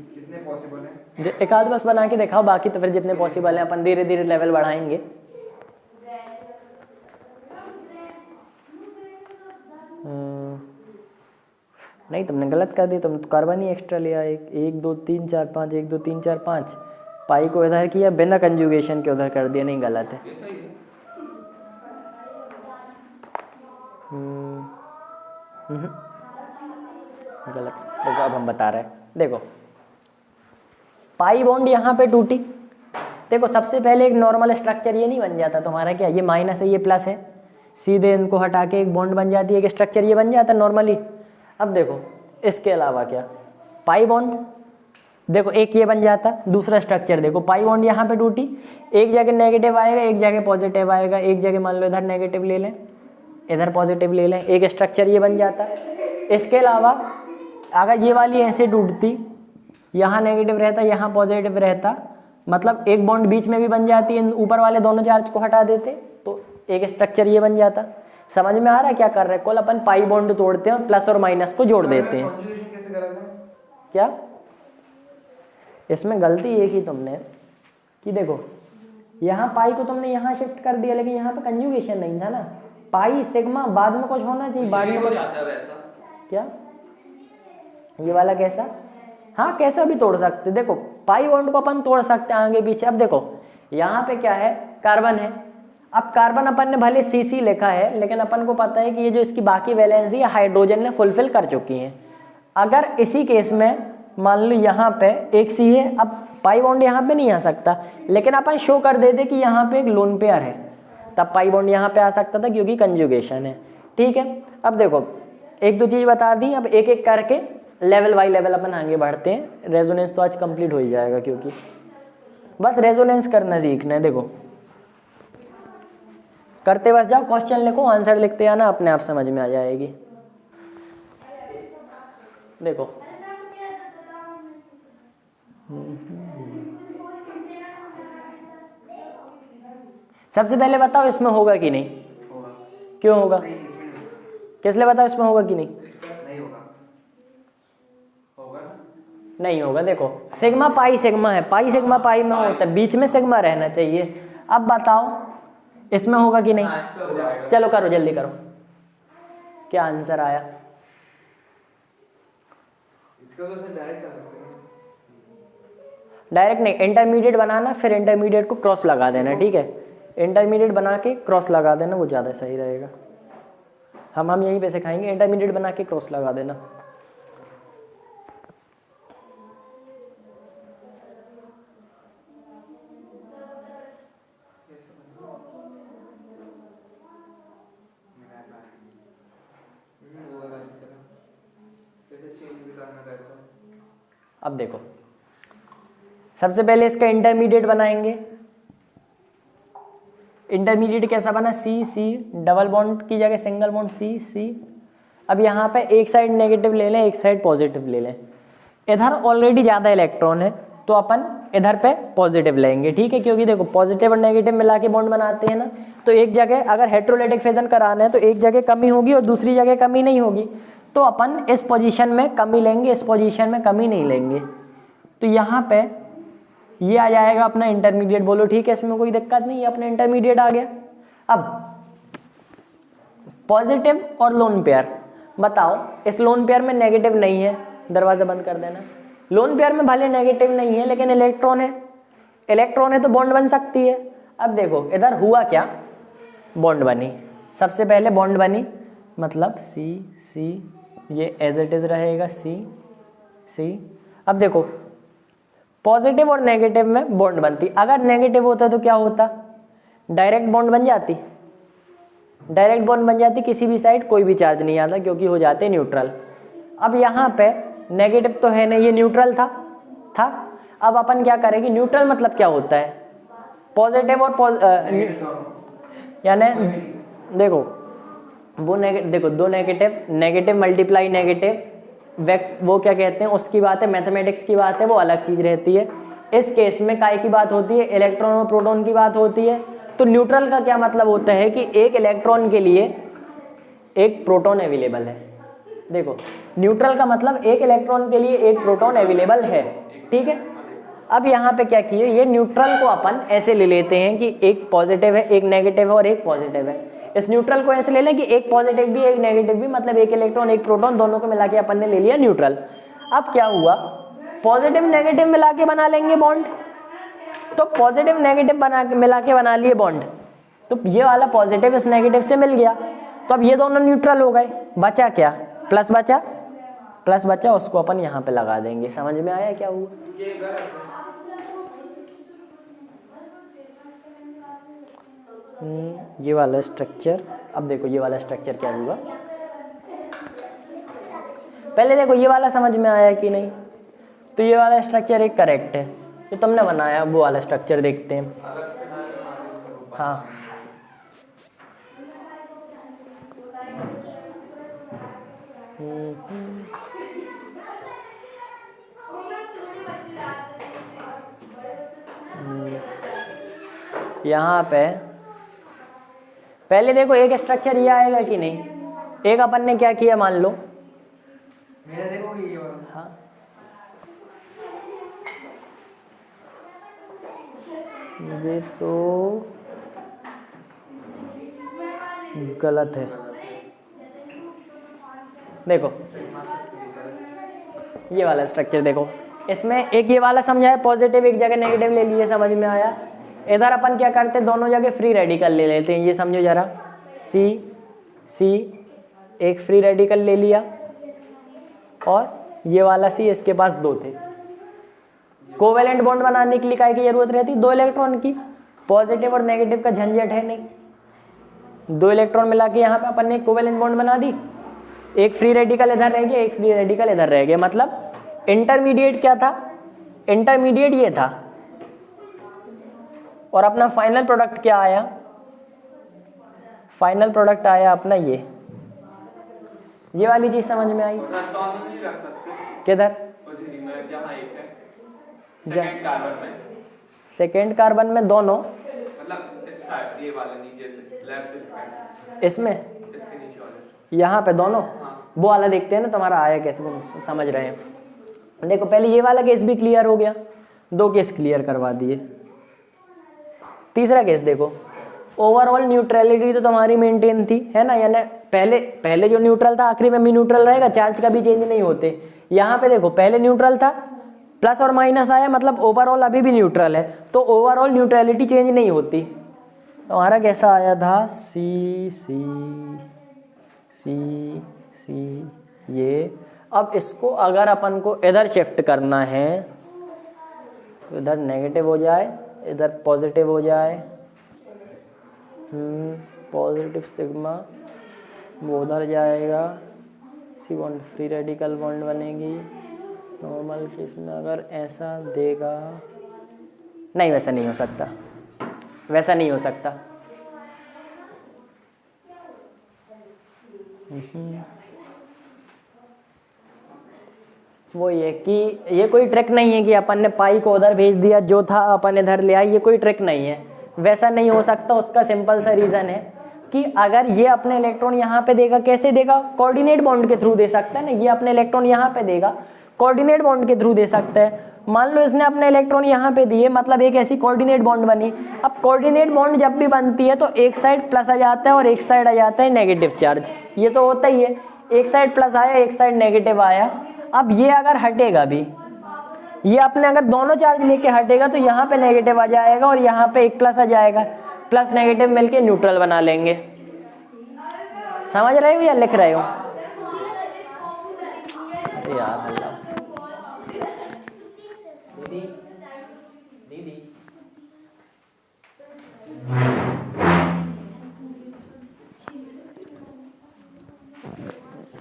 कितने पॉसिबल है? एक आध बस बना के दिखाओ, बाकी तो फिर जितने पॉसिबल है अपन धीरे धीरे लेवल बढ़ाएंगे। नहीं तुमने गलत कर दी, तुम तो कार्बन ही एक्स्ट्रा लिया। 1 2 3 4 5, 1 2 3 4 5, पाई को इधर किया, बिना कंजुगेशन के उधर कर दिया। नहीं गलत है, ये सही है। गलत। देखो अब हम बता रहे हैं, देखो पाई बॉन्ड यहाँ पे टूटी। देखो सबसे पहले एक नॉर्मल स्ट्रक्चर ये नहीं बन जाता तुम्हारा, क्या ये माइनस है ये प्लस है, सीधे इनको हटा के एक बॉन्ड बन जाती है, एक स्ट्रक्चर ये बन जाता नॉर्मली। अब देखो इसके अलावा क्या, पाई बॉन्ड देखो एक ये बन जाता, दूसरा स्ट्रक्चर देखो पाई बॉन्ड यहाँ पे टूटी, एक जगह नेगेटिव आएगा, एक जगह पॉजिटिव आएगा, एक जगह मान लो इधर नेगेटिव ले लें, इधर पॉजिटिव ले लें, एक स्ट्रक्चर ये बन जाता। इसके अलावा अगर ये वाली ऐसे टूटती, यहाँ नेगेटिव रहता, यहाँ पॉजिटिव रहता, मतलब एक बॉन्ड बीच में भी बन जाती है, ऊपर वाले दोनों चार्ज को हटा देते तो एक स्ट्रक्चर ये बन जाता। समझ में आ रहा है क्या कर रहे हैं? कल अपन पाई बॉन्ड तोड़ते हैं और प्लस और माइनस को जोड़ देते हैं। कैसे गलत है? क्या इसमें गलती एक ही तुमने कि देखो यहाँ पाई को तुमने यहाँ शिफ्ट कर दिया, लेकिन यहाँ पे कंजुगेशन नहीं था ना। पाई सिग्मा बाद में कुछ होना चाहिए, बाद में कुछ। क्या ये वाला कैसा? हाँ कैसा भी तोड़ सकते। देखो पाई बॉन्ड को अपन तोड़ सकते हैं आगे पीछे। अब देखो यहाँ पे क्या है, कार्बन है। अब कार्बन अपन ने भले CC लिखा है, लेकिन अपन को पता है कि ये जो इसकी बाकी वैलेंसी है हाइड्रोजन ने फुलफिल कर चुकी हैं। अगर इसी केस में मान लो यहाँ पे एक C है, अब पाई बॉन्ड यहाँ पे नहीं आ सकता, लेकिन अपन शो कर देते कि यहाँ पे एक लोन पेयर है, तब पाई बॉन्ड यहाँ पे आ सकता था क्योंकि कंजुगेशन है। ठीक है, अब देखो एक दो चीज बता दी, अब एक एक करके लेवल बाई लेवल अपन आगे बढ़ते हैं। रेजोनेंस तो आज कंप्लीट हो ही जाएगा, क्योंकि बस रेजोनेंस करना सीखना है। देखो करते बस जाओ, क्वेश्चन लिखो, आंसर लिखते आना, अपने आप समझ में आ जाएगी। देखो सबसे पहले बताओ इसमें होगा कि नहीं, होगा। क्यों होगा, नहीं, इसमें नहीं होगा। किस लिए बताओ इसमें होगा कि नहीं, नहीं होगा। होगा ना? नहीं होगा। देखो सिग्मा पाई सिग्मा है, पाई सिग्मा पाई में होता है, बीच में सिग्मा रहना चाहिए। अब बताओ इसमें होगा कि नहीं, आज पे हो जाएगा। चलो करो जल्दी करो, क्या आंसर आया। इसका तो सर डायरेक्ट कर सकते हैं। डायरेक्ट नहीं, इंटरमीडिएट बनाना, फिर इंटरमीडिएट को क्रॉस लगा देना। ठीक है, इंटरमीडिएट बना के क्रॉस लगा देना, वो ज़्यादा सही रहेगा। हम यहीं पे सिखाएंगे, इंटरमीडिएट बना के क्रॉस लगा देना। अब देखो सबसे पहले इसका इंटरमीडिएट बनाएंगे। इंटरमीडिएट कैसा बना, सी सी, डबल बॉन्ड की जगह सिंगल बॉन्ड सी सी। अब यहाँ पे एक साइड नेगेटिव ले लें, एक साइड पॉजिटिव ले लें। इधर ऑलरेडी ज़्यादा इलेक्ट्रॉन है तो अपन इधर पे पॉजिटिव लेंगे। ठीक है, क्योंकि देखो पॉजिटिव और नेगेटिव मिला के बॉन्ड बनाते हैं ना, तो एक जगह अगर हेटेरोलाइटिक फिजन कराना है तो एक जगह कमी होगी और दूसरी जगह कमी नहीं होगी, तो अपन इस पोजीशन में कमी लेंगे, इस पोजीशन में कमी नहीं लेंगे। तो यहाँ पे ये आ जाएगा अपना इंटरमीडिएट। बोलो ठीक है, इसमें कोई दिक्कत नहीं है, अपना इंटरमीडिएट आ गया। अब पॉजिटिव और लोन पेयर बताओ, इस लोन पेयर में नेगेटिव नहीं है, दरवाजा बंद कर देना। लोन पेयर में भले नेगेटिव नहीं है लेकिन इलेक्ट्रॉन है, इलेक्ट्रॉन है तो बॉन्ड बन सकती है। अब देखो इधर हुआ क्या, बॉन्ड बनी। सबसे पहले बॉन्ड बनी, मतलब सी सी, ये एज इट इज रहेगा सी सी। अब देखो पॉजिटिव और नेगेटिव में बॉन्ड बनती, अगर नेगेटिव होता तो क्या होता, डायरेक्ट बॉन्ड बन जाती, डायरेक्ट बॉन्ड बन जाती, किसी भी साइड कोई भी चार्ज नहीं आता क्योंकि हो जाते न्यूट्रल। अब यहाँ पे नेगेटिव तो है नहीं, ये न्यूट्रल था। अब अपन क्या करेंगे, न्यूट्रल मतलब क्या होता है, पॉजिटिव और यानी देखो वो देखो दो नेगेटिव मल्टीप्लाई नेगेटिव, वो क्या कहते हैं, उसकी बात है, मैथमेटिक्स की बात है, वो अलग चीज रहती है। इस केस में काय की बात होती है, इलेक्ट्रॉन और प्रोटॉन की बात होती है। तो न्यूट्रल का क्या मतलब होता है कि एक इलेक्ट्रॉन के लिए एक प्रोटॉन अवेलेबल है। देखो न्यूट्रल का मतलब एक इलेक्ट्रॉन के लिए एक प्रोटॉन अवेलेबल है। ठीक है, अब यहाँ पे क्या किए, ये न्यूट्रल को अपन ऐसे ले लेते हैं कि एक पॉजिटिव है, एक नेगेटिव है और एक पॉजिटिव है। इस न्यूट्रल को ऐसे ले लें कि एक पॉजिटिव भी एक नेगेटिव भी, मतलब एक इलेक्ट्रॉन एक प्रोटॉन, दोनों को मिला के अपन ने ले लिया न्यूट्रल। अब क्या हुआ, पॉजिटिव नेगेटिव मिला के बना लेंगे बॉन्ड। तो पॉजिटिव नेगेटिव मिला के बना लिए बॉन्ड, तो ये वाला पॉजिटिव इस नेगेटिव से मिल गया, तो अब ये दोनों न्यूट्रल हो गए। बचा क्या, प्लस बचा, उसको अपन यहाँ पे लगा देंगे। समझ में आया क्या हुआ, ये वाला स्ट्रक्चर। अब देखो ये वाला स्ट्रक्चर क्या हुआ, पहले देखो ये वाला समझ में आया कि नहीं। तो ये वाला स्ट्रक्चर एक करेक्ट है, तो तुमने बनाया, वो वाला स्ट्रक्चर देखते हैं। हाँ यहाँ पे पहले देखो एक स्ट्रक्चर ये आएगा कि नहीं। एक अपन ने क्या किया, मान लो मेरा देखो ये वाला, हाँ ये तो गलत है। देखो ये वाला स्ट्रक्चर देखो, इसमें एक ये वाला समझाया पॉजिटिव, एक जगह नेगेटिव ले लिए, समझ में आया। इधर अपन क्या करते हैं, दोनों जगह फ्री रेडिकल ले लेते हैं। ये समझो जरा, सी सी एक फ्री रेडिकल ले लिया और ये वाला सी, इसके पास 2 थे। कोवेलेंट बॉन्ड बनाने के लिए काय की जरूरत रहती, 2 इलेक्ट्रॉन की। पॉजिटिव और नेगेटिव का झंझट है नहीं, 2 इलेक्ट्रॉन मिला के यहाँ पे अपन ने कोवेलेंट बॉन्ड बना दी। एक फ्री रेडिकल इधर रह गया, एक फ्री रेडिकल इधर रह गया। मतलब इंटरमीडिएट क्या था, इंटरमीडिएट ये था। और अपना फाइनल प्रोडक्ट क्या आया, फाइनल प्रोडक्ट आया अपना ये वाली चीज समझ में आई। किधर, सेकेंड कार्बन में दोनों, मतलब इस साइड ये वाला नीचे से लेफ्ट से सेकंड, इसमें इसके नीचे वाले, यहाँ पे दोनों। हाँ। वो वाला देखते हैं ना तुम्हारा आया कैसे, वो समझ रहे हैं। देखो पहले ये वाला केस भी क्लियर हो गया, 2 केस क्लियर करवा दिए। तीसरा केस देखो, ओवरऑल न्यूट्रलिटी तो तुम्हारी मेंटेन थी, है ना, यानी पहले जो न्यूट्रल था आखिरी में भी न्यूट्रल रहेगा, चार्ज का भी चेंज नहीं होते। यहाँ पे देखो पहले न्यूट्रल था, प्लस और माइनस आया, मतलब ओवरऑल अभी भी न्यूट्रल है, तो ओवरऑल न्यूट्रलिटी चेंज नहीं होती। तुम्हारा कैसा आया था, सी सी सी सी ये। अब इसको अगर अपन को इधर शिफ्ट करना है तो इधर नेगेटिव हो जाए, इधर पॉजिटिव हो जाए। पॉजिटिव सिग्मा वो उधर जाएगा, सी बॉन्ड फ्री रेडिकल बॉन्ड बनेगी। नॉर्मल केस में अगर ऐसा देगा, नहीं वैसा नहीं हो सकता, वैसा नहीं हो सकता। वो ये कि ये कोई ट्रिक नहीं है कि अपन ने पाई को उधर भेज दिया, जो था अपन इधर ले आए, ये कोई ट्रिक नहीं है, वैसा नहीं हो सकता। उसका सिंपल सा रीजन है कि अगर ये अपने इलेक्ट्रॉन यहाँ पे देगा, कैसे देगा, कोऑर्डिनेट बॉन्ड के थ्रू दे सकता है ना। ये अपने इलेक्ट्रॉन यहाँ पे देगा, कोऑर्डिनेट बॉन्ड के थ्रू दे सकता है। मान लो इसने अपने इलेक्ट्रॉन यहाँ पे दिए, मतलब एक ऐसी कोऑर्डिनेट बॉन्ड बनी। अब कोऑर्डिनेट बॉन्ड जब भी बनती है तो एक साइड प्लस आ जाता है और एक साइड आ जाता है नेगेटिव चार्ज, ये तो होता ही है। एक साइड प्लस आया, एक साइड नेगेटिव आया। अब ये अगर हटेगा भी, ये अपने अगर दोनों चार्ज लेके हटेगा तो यहाँ पे नेगेटिव आ जाएगा और यहाँ पे एक प्लस आ जाएगा, प्लस नेगेटिव मिलके न्यूट्रल बना लेंगे। समझ रहे हो या लिख रहे हो? अरे यार अल्लाह, दीदी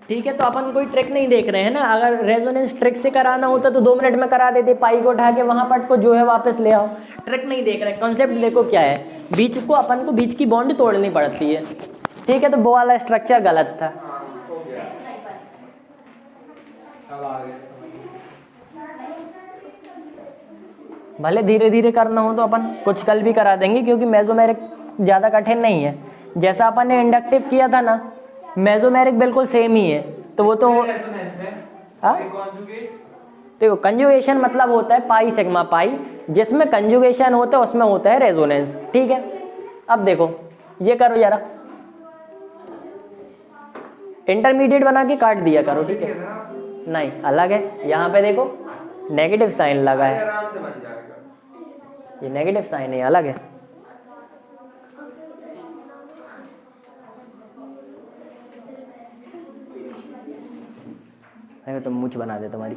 ठीक है। तो अपन कोई ट्रिक नहीं देख रहे हैं ना। अगर रेजोनेंस ट्रिक से कराना होता तो 2 मिनट में करा देते, पाई को उठा के वहां पट को जो है वापस ले आओ। ट्रिक नहीं देख रहे, कॉन्सेप्ट देखो क्या है। बीच को अपन को बीच की बॉन्ड तोड़नी पड़ती है, ठीक है। तो वो वाला स्ट्रक्चर गलत था। भले धीरे धीरे करना हो तो अपन कुछ कल भी करा देंगे, क्योंकि मेसोमेरिक ज्यादा कठिन नहीं है। जैसा अपन ने इंडक्टिव किया था ना, मेसोमेरिक बिल्कुल सेम ही है। तो वो तो देखो कंजुगेशन मतलब होता है पाई सिग्मा पाई, जिसमें कंजुगेशन होता है उसमें होता है रेजोनेंस, ठीक है। अब देखो ये करो जरा, इंटरमीडिएट बना के काट दिया करो, ठीक है। नहीं अलग है, यहाँ पे देखो नेगेटिव साइन लगा है, आराम से बन जाएगा। ये नेगेटिव साइन है, अलग है। तो मूछ बना दे तुम्हारी।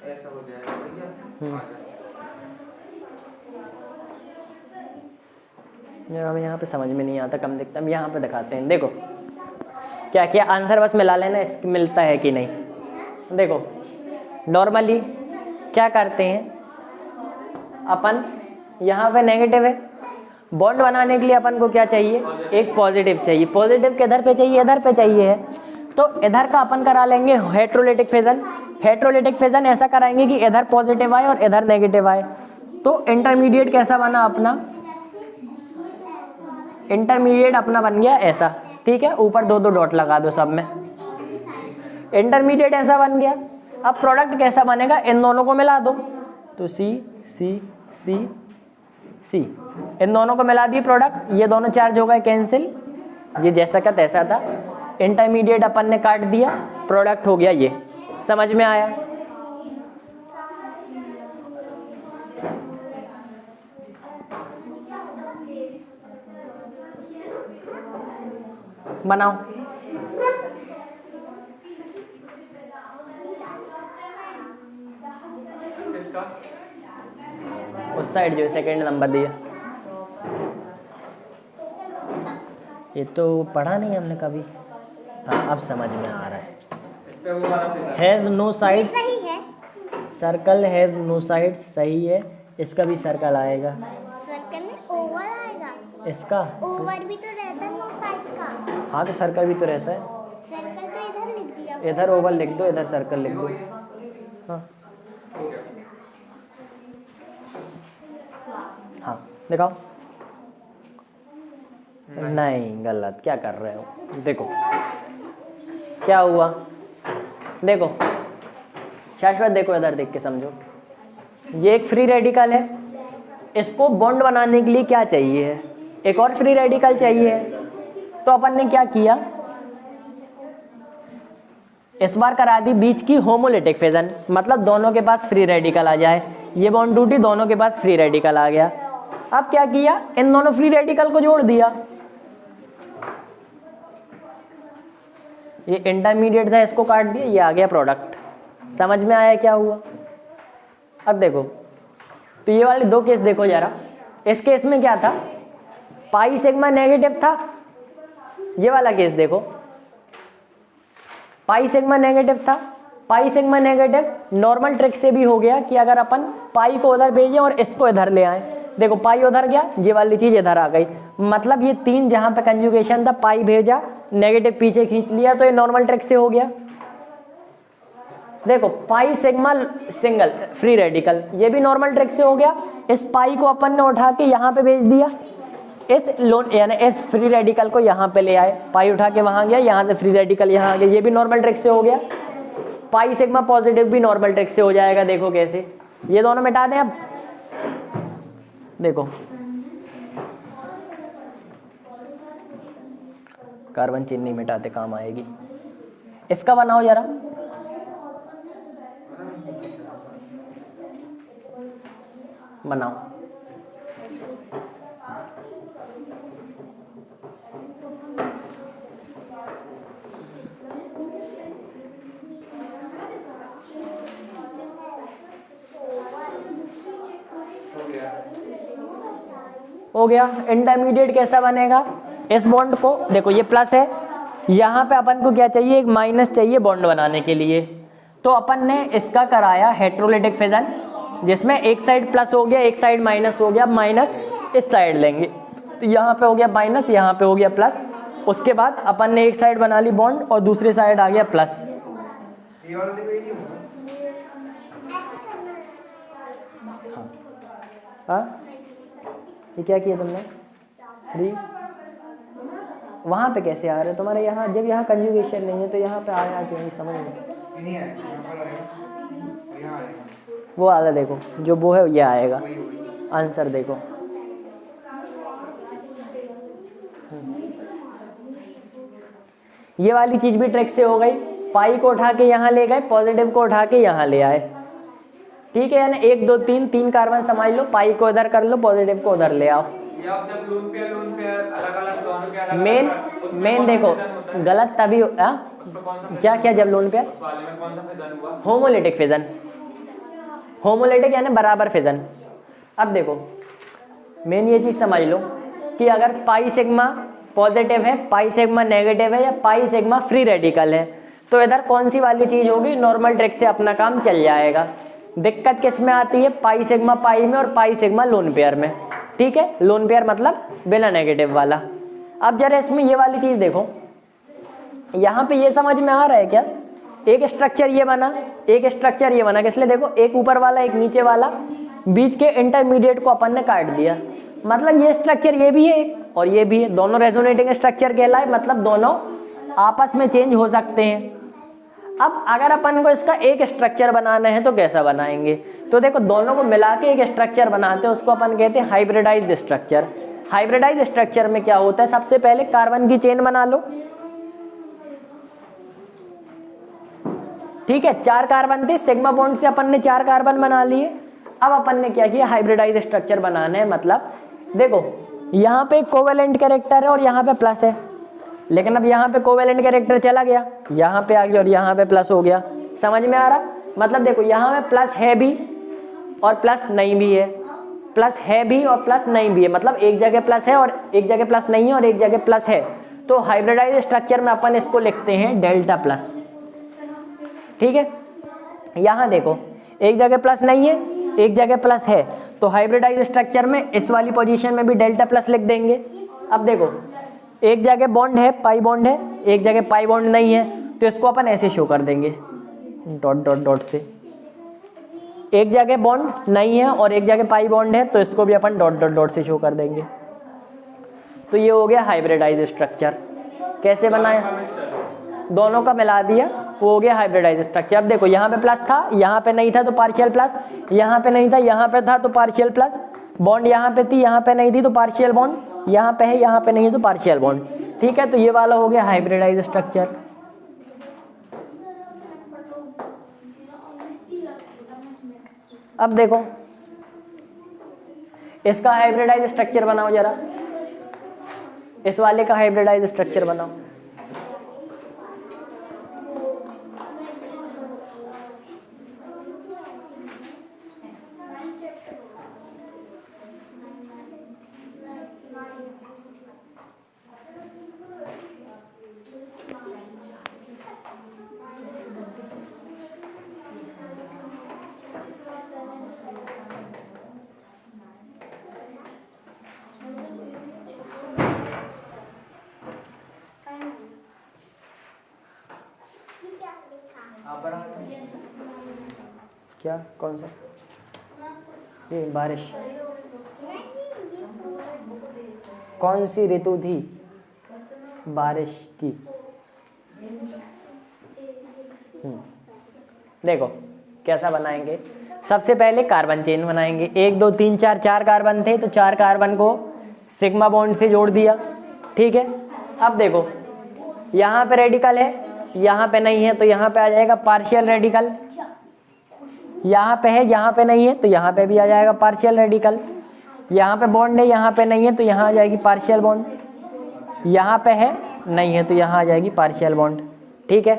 ऐसा हो जाएगा यार, हमें यहाँ पे समझ में नहीं आता, कम दिखता है। हम यहाँ पे दिखाते हैं, देखो क्या क्या आंसर बस मिला लेना, इसके मिलता है कि नहीं। देखो नॉर्मली क्या करते हैं अपन, यहाँ पे नेगेटिव है, बॉन्ड बनाने के लिए अपन को क्या चाहिए, एक पॉजिटिव चाहिए। पॉजिटिव किधर पे चाहिए, इधर पे चाहिए है, तो इधर का अपन करा लेंगे हेट्रोलिटिक फिजन। हेट्रोलिटिक फिजन ऐसा कराएंगे कि इधर पॉजिटिव आए और इधर नेगेटिव आए। तो इंटरमीडिएट कैसा बना अपना, इंटरमीडिएट अपना बन गया ऐसा, ठीक है। ऊपर 2-2 डॉट लगा दो सब में, इंटरमीडिएट ऐसा बन गया। अब प्रोडक्ट कैसा बनेगा, इन दोनों को मिला दो, तो सी सी सी सी। इन दोनों को मिला दिए प्रोडक्ट, ये दोनों चार्ज हो गए कैंसिल, ये जैसा का तैसा था। इंटरमीडिएट अपन ने काट दिया, प्रोडक्ट हो गया ये। समझ में आया? बनाओ। किसका? उस साइड जो सेकंड नंबर दिया, ये तो पढ़ा नहीं हमने कभी। हाँ अब समझ में आ रहा है। इस पे वो वाला फिगर। हैज़ नो साइड्स, सही है। सर्कल हैज़ नो साइड्स, सही है। इसका भी सर्कल आएगा, सर्कल में ओवर आएगा। इसका ओवर भी तो रहता है नो साइड का। हाँ तो सर्कल भी तो रहता है। सर्कल तो इधर लिख दिया। इधर ओवल लिख दो, इधर सर्कल लिख दो। हाँ हो गया। हाँ दिखाओ। नहीं गलत, क्या कर रहे हो? देखो क्या हुआ, देखो शाश्वत, देखो इधर देख के समझो। ये एक फ्री रेडिकल है, इसको बॉन्ड बनाने के लिए क्या चाहिए? एक और फ्री रेडिकल चाहिए। तो अपन ने क्या किया, इस बार करा दी बीच की होमोलिटिक फिजन, मतलब दोनों के पास फ्री रेडिकल आ जाए। ये बॉन्ड टूटी, दोनों के पास फ्री रेडिकल आ गया। अब क्या किया, इन दोनों फ्री रेडिकल को जोड़ दिया। ये इंटरमीडिएट था, इसको काट दिया, ये आ गया प्रोडक्ट। समझ में आया क्या हुआ? अब देखो तो ये वाले दो केस देखो जरा। इस केस में क्या था, पाई सिग्मा नेगेटिव था। ये वाला केस देखो, पाई सिग्मा नेगेटिव था। Pi sigma negative normal trick से भी हो गया कि अगर अपन पाई को उधर भेजें और इसको इधर ले आए, देखो पाई उधर गया, ये वाली चीज इधर आ गई। मतलब ये तीन जहां पे कंजुगेशन था, पाई भेजा, नेगेटिव पीछे खींच लिया, तो ये नॉर्मल ट्रिक से हो गया। देखो pi sigma single free radical, ये भी नॉर्मल ट्रिक से हो गया। इस पाई को अपन ने उठा के यहाँ पे भेज दिया, इस लोन यानी इस फ्री रेडिकल को यहाँ पे ले आए, पाई उठा के वहां गया, यहाँ से फ्री रेडिकल यहाँ आ गया, ये भी नॉर्मल ट्रिक से हो गया। पाई सिग्मा पॉजिटिव भी नॉर्मल ट्रिक से हो जाएगा। देखो कैसे, ये दोनों मिटा दें। अब देखो कार्बन चेन नहीं मिटाते, काम आएगी। इसका बनाओ जरा। बनाओ। हो गया। इंटरमीडिएट कैसा बनेगा, इस बॉन्ड को देखो, ये प्लस है, यहाँ पे अपन को क्या चाहिए, एक माइनस चाहिए बॉन्ड बनाने के लिए। तो अपन ने इसका कराया हेटेरोलिटिक फिजन, जिसमें एक साइड प्लस हो गया, एक साइड माइनस हो गया। माइनस इस साइड लेंगे, तो यहाँ पे हो गया माइनस, यहाँ पे हो गया प्लस। उसके बाद अपन ने एक साइड बना ली बॉन्ड और दूसरी साइड आ गया प्लस। हाँ ये क्या किया तुमने? फ्री वहाँ पे कैसे आ रहे हो तुम्हारे? यहाँ जब यहाँ कंजुगेशन नहीं है तो यहाँ पे आया क्यों, नहीं समझ नहीं। वो आधा देखो, जो वो है ये आएगा आंसर। देखो ये वाली चीज भी ट्रिक से हो गई। पाई को उठा के यहाँ ले गए, पॉजिटिव को उठा के यहाँ ले आए। ठीक है, यानी 1 2 3 3 कार्बन समझ लो, पाई को इधर कर लो, पॉजिटिव को उधर ले आओ। ये अब जब लोन पेयर अलग-अलग दोनों के अलग मेन देखो गलत तभी क्या क्या जब लोन पेयर वाले में कौन सा फिजन हुआ? Homolytic fission. होमोलिटिक यानी बराबर फिजन। अब देखो मेन ये चीज समझ लो कि अगर पाई सिग्मा पॉजिटिव है, पाई सिग्मा नेगेटिव है या पाई सिग्मा फ्री रेडिकल है, तो इधर कौन सी वाली चीज होगी, नॉर्मल ट्रिक से अपना काम चल जाएगा। दिक्कत किस में आती है, पाई सिग्मा पाई में और पाई सिग्मा लोन पेयर में। ठीक है, लोन पेयर मतलब बिना नेगेटिव वाला। अब जरा इसमें ये वाली चीज देखो, यहाँ पे ये समझ में आ रहा है क्या, एक स्ट्रक्चर ये बना, एक स्ट्रक्चर ये बना। इसलिए देखो एक ऊपर वाला एक नीचे वाला, बीच के इंटरमीडिएट को अपन ने काट दिया। मतलब ये स्ट्रक्चर ये भी है एक और ये भी है, दोनों रेजोनेटिंग स्ट्रक्चर कहलाए, मतलब दोनों आपस में चेंज हो सकते हैं। अब अगर अपन को इसका एक स्ट्रक्चर बनाना है तो कैसा बनाएंगे, तो देखो दोनों को मिला के एक स्ट्रक्चर बनाते हैं, उसको अपन कहते हैं हाइब्रिडाइज्ड स्ट्रक्चर। हाइब्रिडाइज्ड स्ट्रक्चर में क्या होता है, सबसे पहले कार्बन की चेन बना लो, ठीक है, 4 कार्बन थे, सिग्मा बॉन्ड से अपन ने 4 कार्बन बना लिए। अब अपन ने क्या किया, हाइब्रिडाइज्ड स्ट्रक्चर बनाना है, मतलब देखो यहाँ पे कोवेलेंट कैरेक्टर है और यहाँ पे प्लस है, लेकिन अब यहाँ पे कोवेलेंट कैरेक्टर चला गया, यहाँ पे आ गया और यहाँ पे प्लस हो गया। समझ में आ रहा, मतलब देखो यहाँ पे प्लस है भी और प्लस नहीं भी है, प्लस है भी और प्लस नहीं भी है, मतलब एक जगह प्लस है और एक जगह प्लस नहीं है और एक जगह प्लस है। तो हाइब्रिडाइज्ड स्ट्रक्चर में अपन इसको लिखते हैं डेल्टा प्लस, ठीक है। यहाँ देखो एक जगह प्लस नहीं है, एक जगह प्लस है, तो हाइब्रिडाइज्ड स्ट्रक्चर में इस वाली पोजीशन में भी डेल्टा प्लस लिख देंगे। अब देखो एक जगह बॉन्ड है, पाई बॉन्ड है, एक जगह पाई बॉन्ड नहीं है, तो इसको अपन ऐसे शो कर देंगे डॉट डॉट डॉट से। एक जगह बॉन्ड नहीं है और एक जगह पाई बॉन्ड है, तो इसको भी अपन डॉट डॉट डॉट से शो कर देंगे। तो ये हो गया हाइब्रिडाइज्ड स्ट्रक्चर। कैसे बनाया, दोनों का मिला दिया, वो हो गया हाइब्रिडाइज्ड स्ट्रक्चर। अब देखो यहाँ पे प्लस था, यहाँ पे नहीं था तो पार्शियल प्लस, यहाँ पे नहीं था यहाँ पे था तो पार्शियल प्लस, बॉन्ड यहाँ पे थी यहाँ पे नहीं थी तो पार्शियल बॉन्ड, यहाँ पे है यहाँ पे नहीं है तो पार्शियल बॉन्ड, ठीक है। तो ये वाला हो गया हाइब्रिडाइज्ड स्ट्रक्चर। अब देखो इसका हाइब्रिडाइज्ड स्ट्रक्चर बनाओ जरा, इस वाले का हाइब्रिडाइज्ड स्ट्रक्चर बनाओ। क्या, कौन सा, ये बारिश, कौन सी ऋतु थी बारिश की। देखो कैसा बनाएंगे, सबसे पहले कार्बन चेन बनाएंगे, 1 2 3 4 4 कार्बन थे, तो 4 कार्बन को सिग्मा बॉन्ड से जोड़ दिया, ठीक है। अब देखो यहाँ पे रेडिकल है, यहाँ पे नहीं है, तो यहाँ पे आ जाएगा पार्शियल रेडिकल, यहाँ पे है यहाँ पे नहीं है, तो यहाँ पे भी आ जाएगा पार्शियल रेडिकल, यहाँ पे बॉन्ड है यहाँ पे नहीं है, तो यहाँ आ जाएगी पार्शियल बॉन्ड, यहाँ पे है नहीं है, तो यहाँ आ जाएगी पार्शियल बॉन्ड, ठीक है।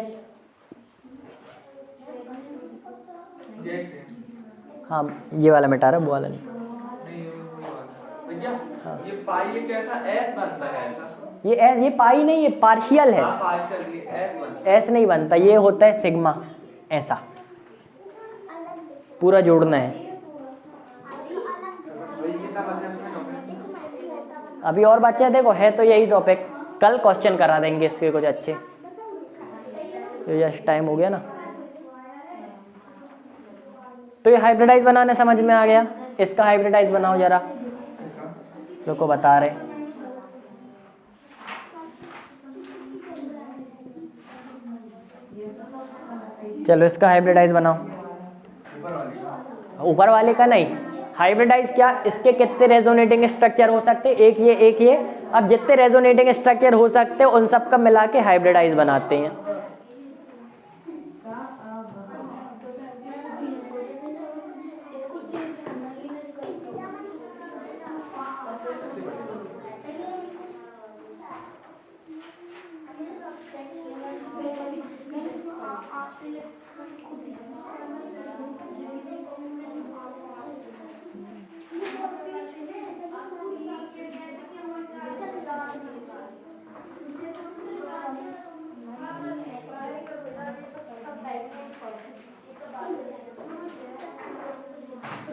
हाँ ये वाला मिटा रहा, वो वाला नहीं। ये पाई ये कैसा एस बनता है ऐसा? ये एस, ये पाई नहीं, ये पार्शियल है, पार्शियल, ये एस बनता एस नहीं बनता, ये होता है सिग्मा, ऐसा पूरा जोड़ना है। अभी और बच्चे देखो, है तो यही टॉपिक, कल क्वेश्चन करा देंगे इसके कुछ अच्छे, जस्ट टाइम हो गया ना। तो ये हाइब्रिडाइज बनाने समझ में आ गया, इसका हाइब्रिडाइज बनाओ जरा, रुको बता रहे। चलो इसका हाइब्रिडाइज बनाओ, ऊपर वाले का नहीं, हाइब्रिडाइज क्या, इसके कितने रेजोनेटिंग स्ट्रक्चर हो सकते, एक ये एक ये, अब जितने रेजोनेटिंग स्ट्रक्चर हो सकते हैं उन सब का मिला के हाइब्रिडाइज बनाते हैं।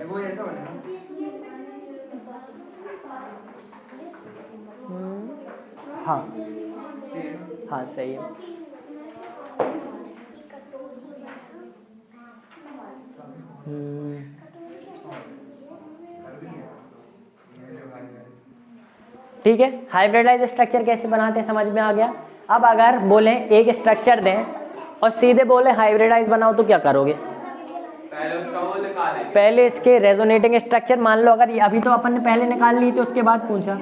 वो ऐसा बनेगा। हाँ हाँ सही है। ठीक है, हाइब्रिडाइज स्ट्रक्चर कैसे बनाते हैं समझ में आ गया। अब अगर बोले एक स्ट्रक्चर दें और सीधे बोले हाइब्रिडाइज बनाओ तो क्या करोगे? पहले उसका वो लिखा दें पहले इसके रेजोनेटिंग स्ट्रक्चर मान लो, अगर अभी तो अपन ने पहले निकाल ली थी उसके बाद पूछा,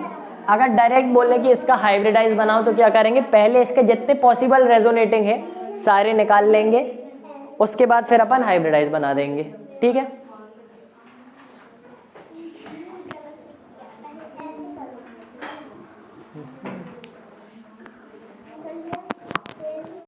अगर डायरेक्ट बोले कि इसका हाइब्रिडाइज बनाओ तो क्या करेंगे, पहले इसके जितने पॉसिबल रेजोनेटिंग है सारे निकाल लेंगे, उसके बाद फिर अपन हाइब्रिडाइज बना देंगे। ठीक है।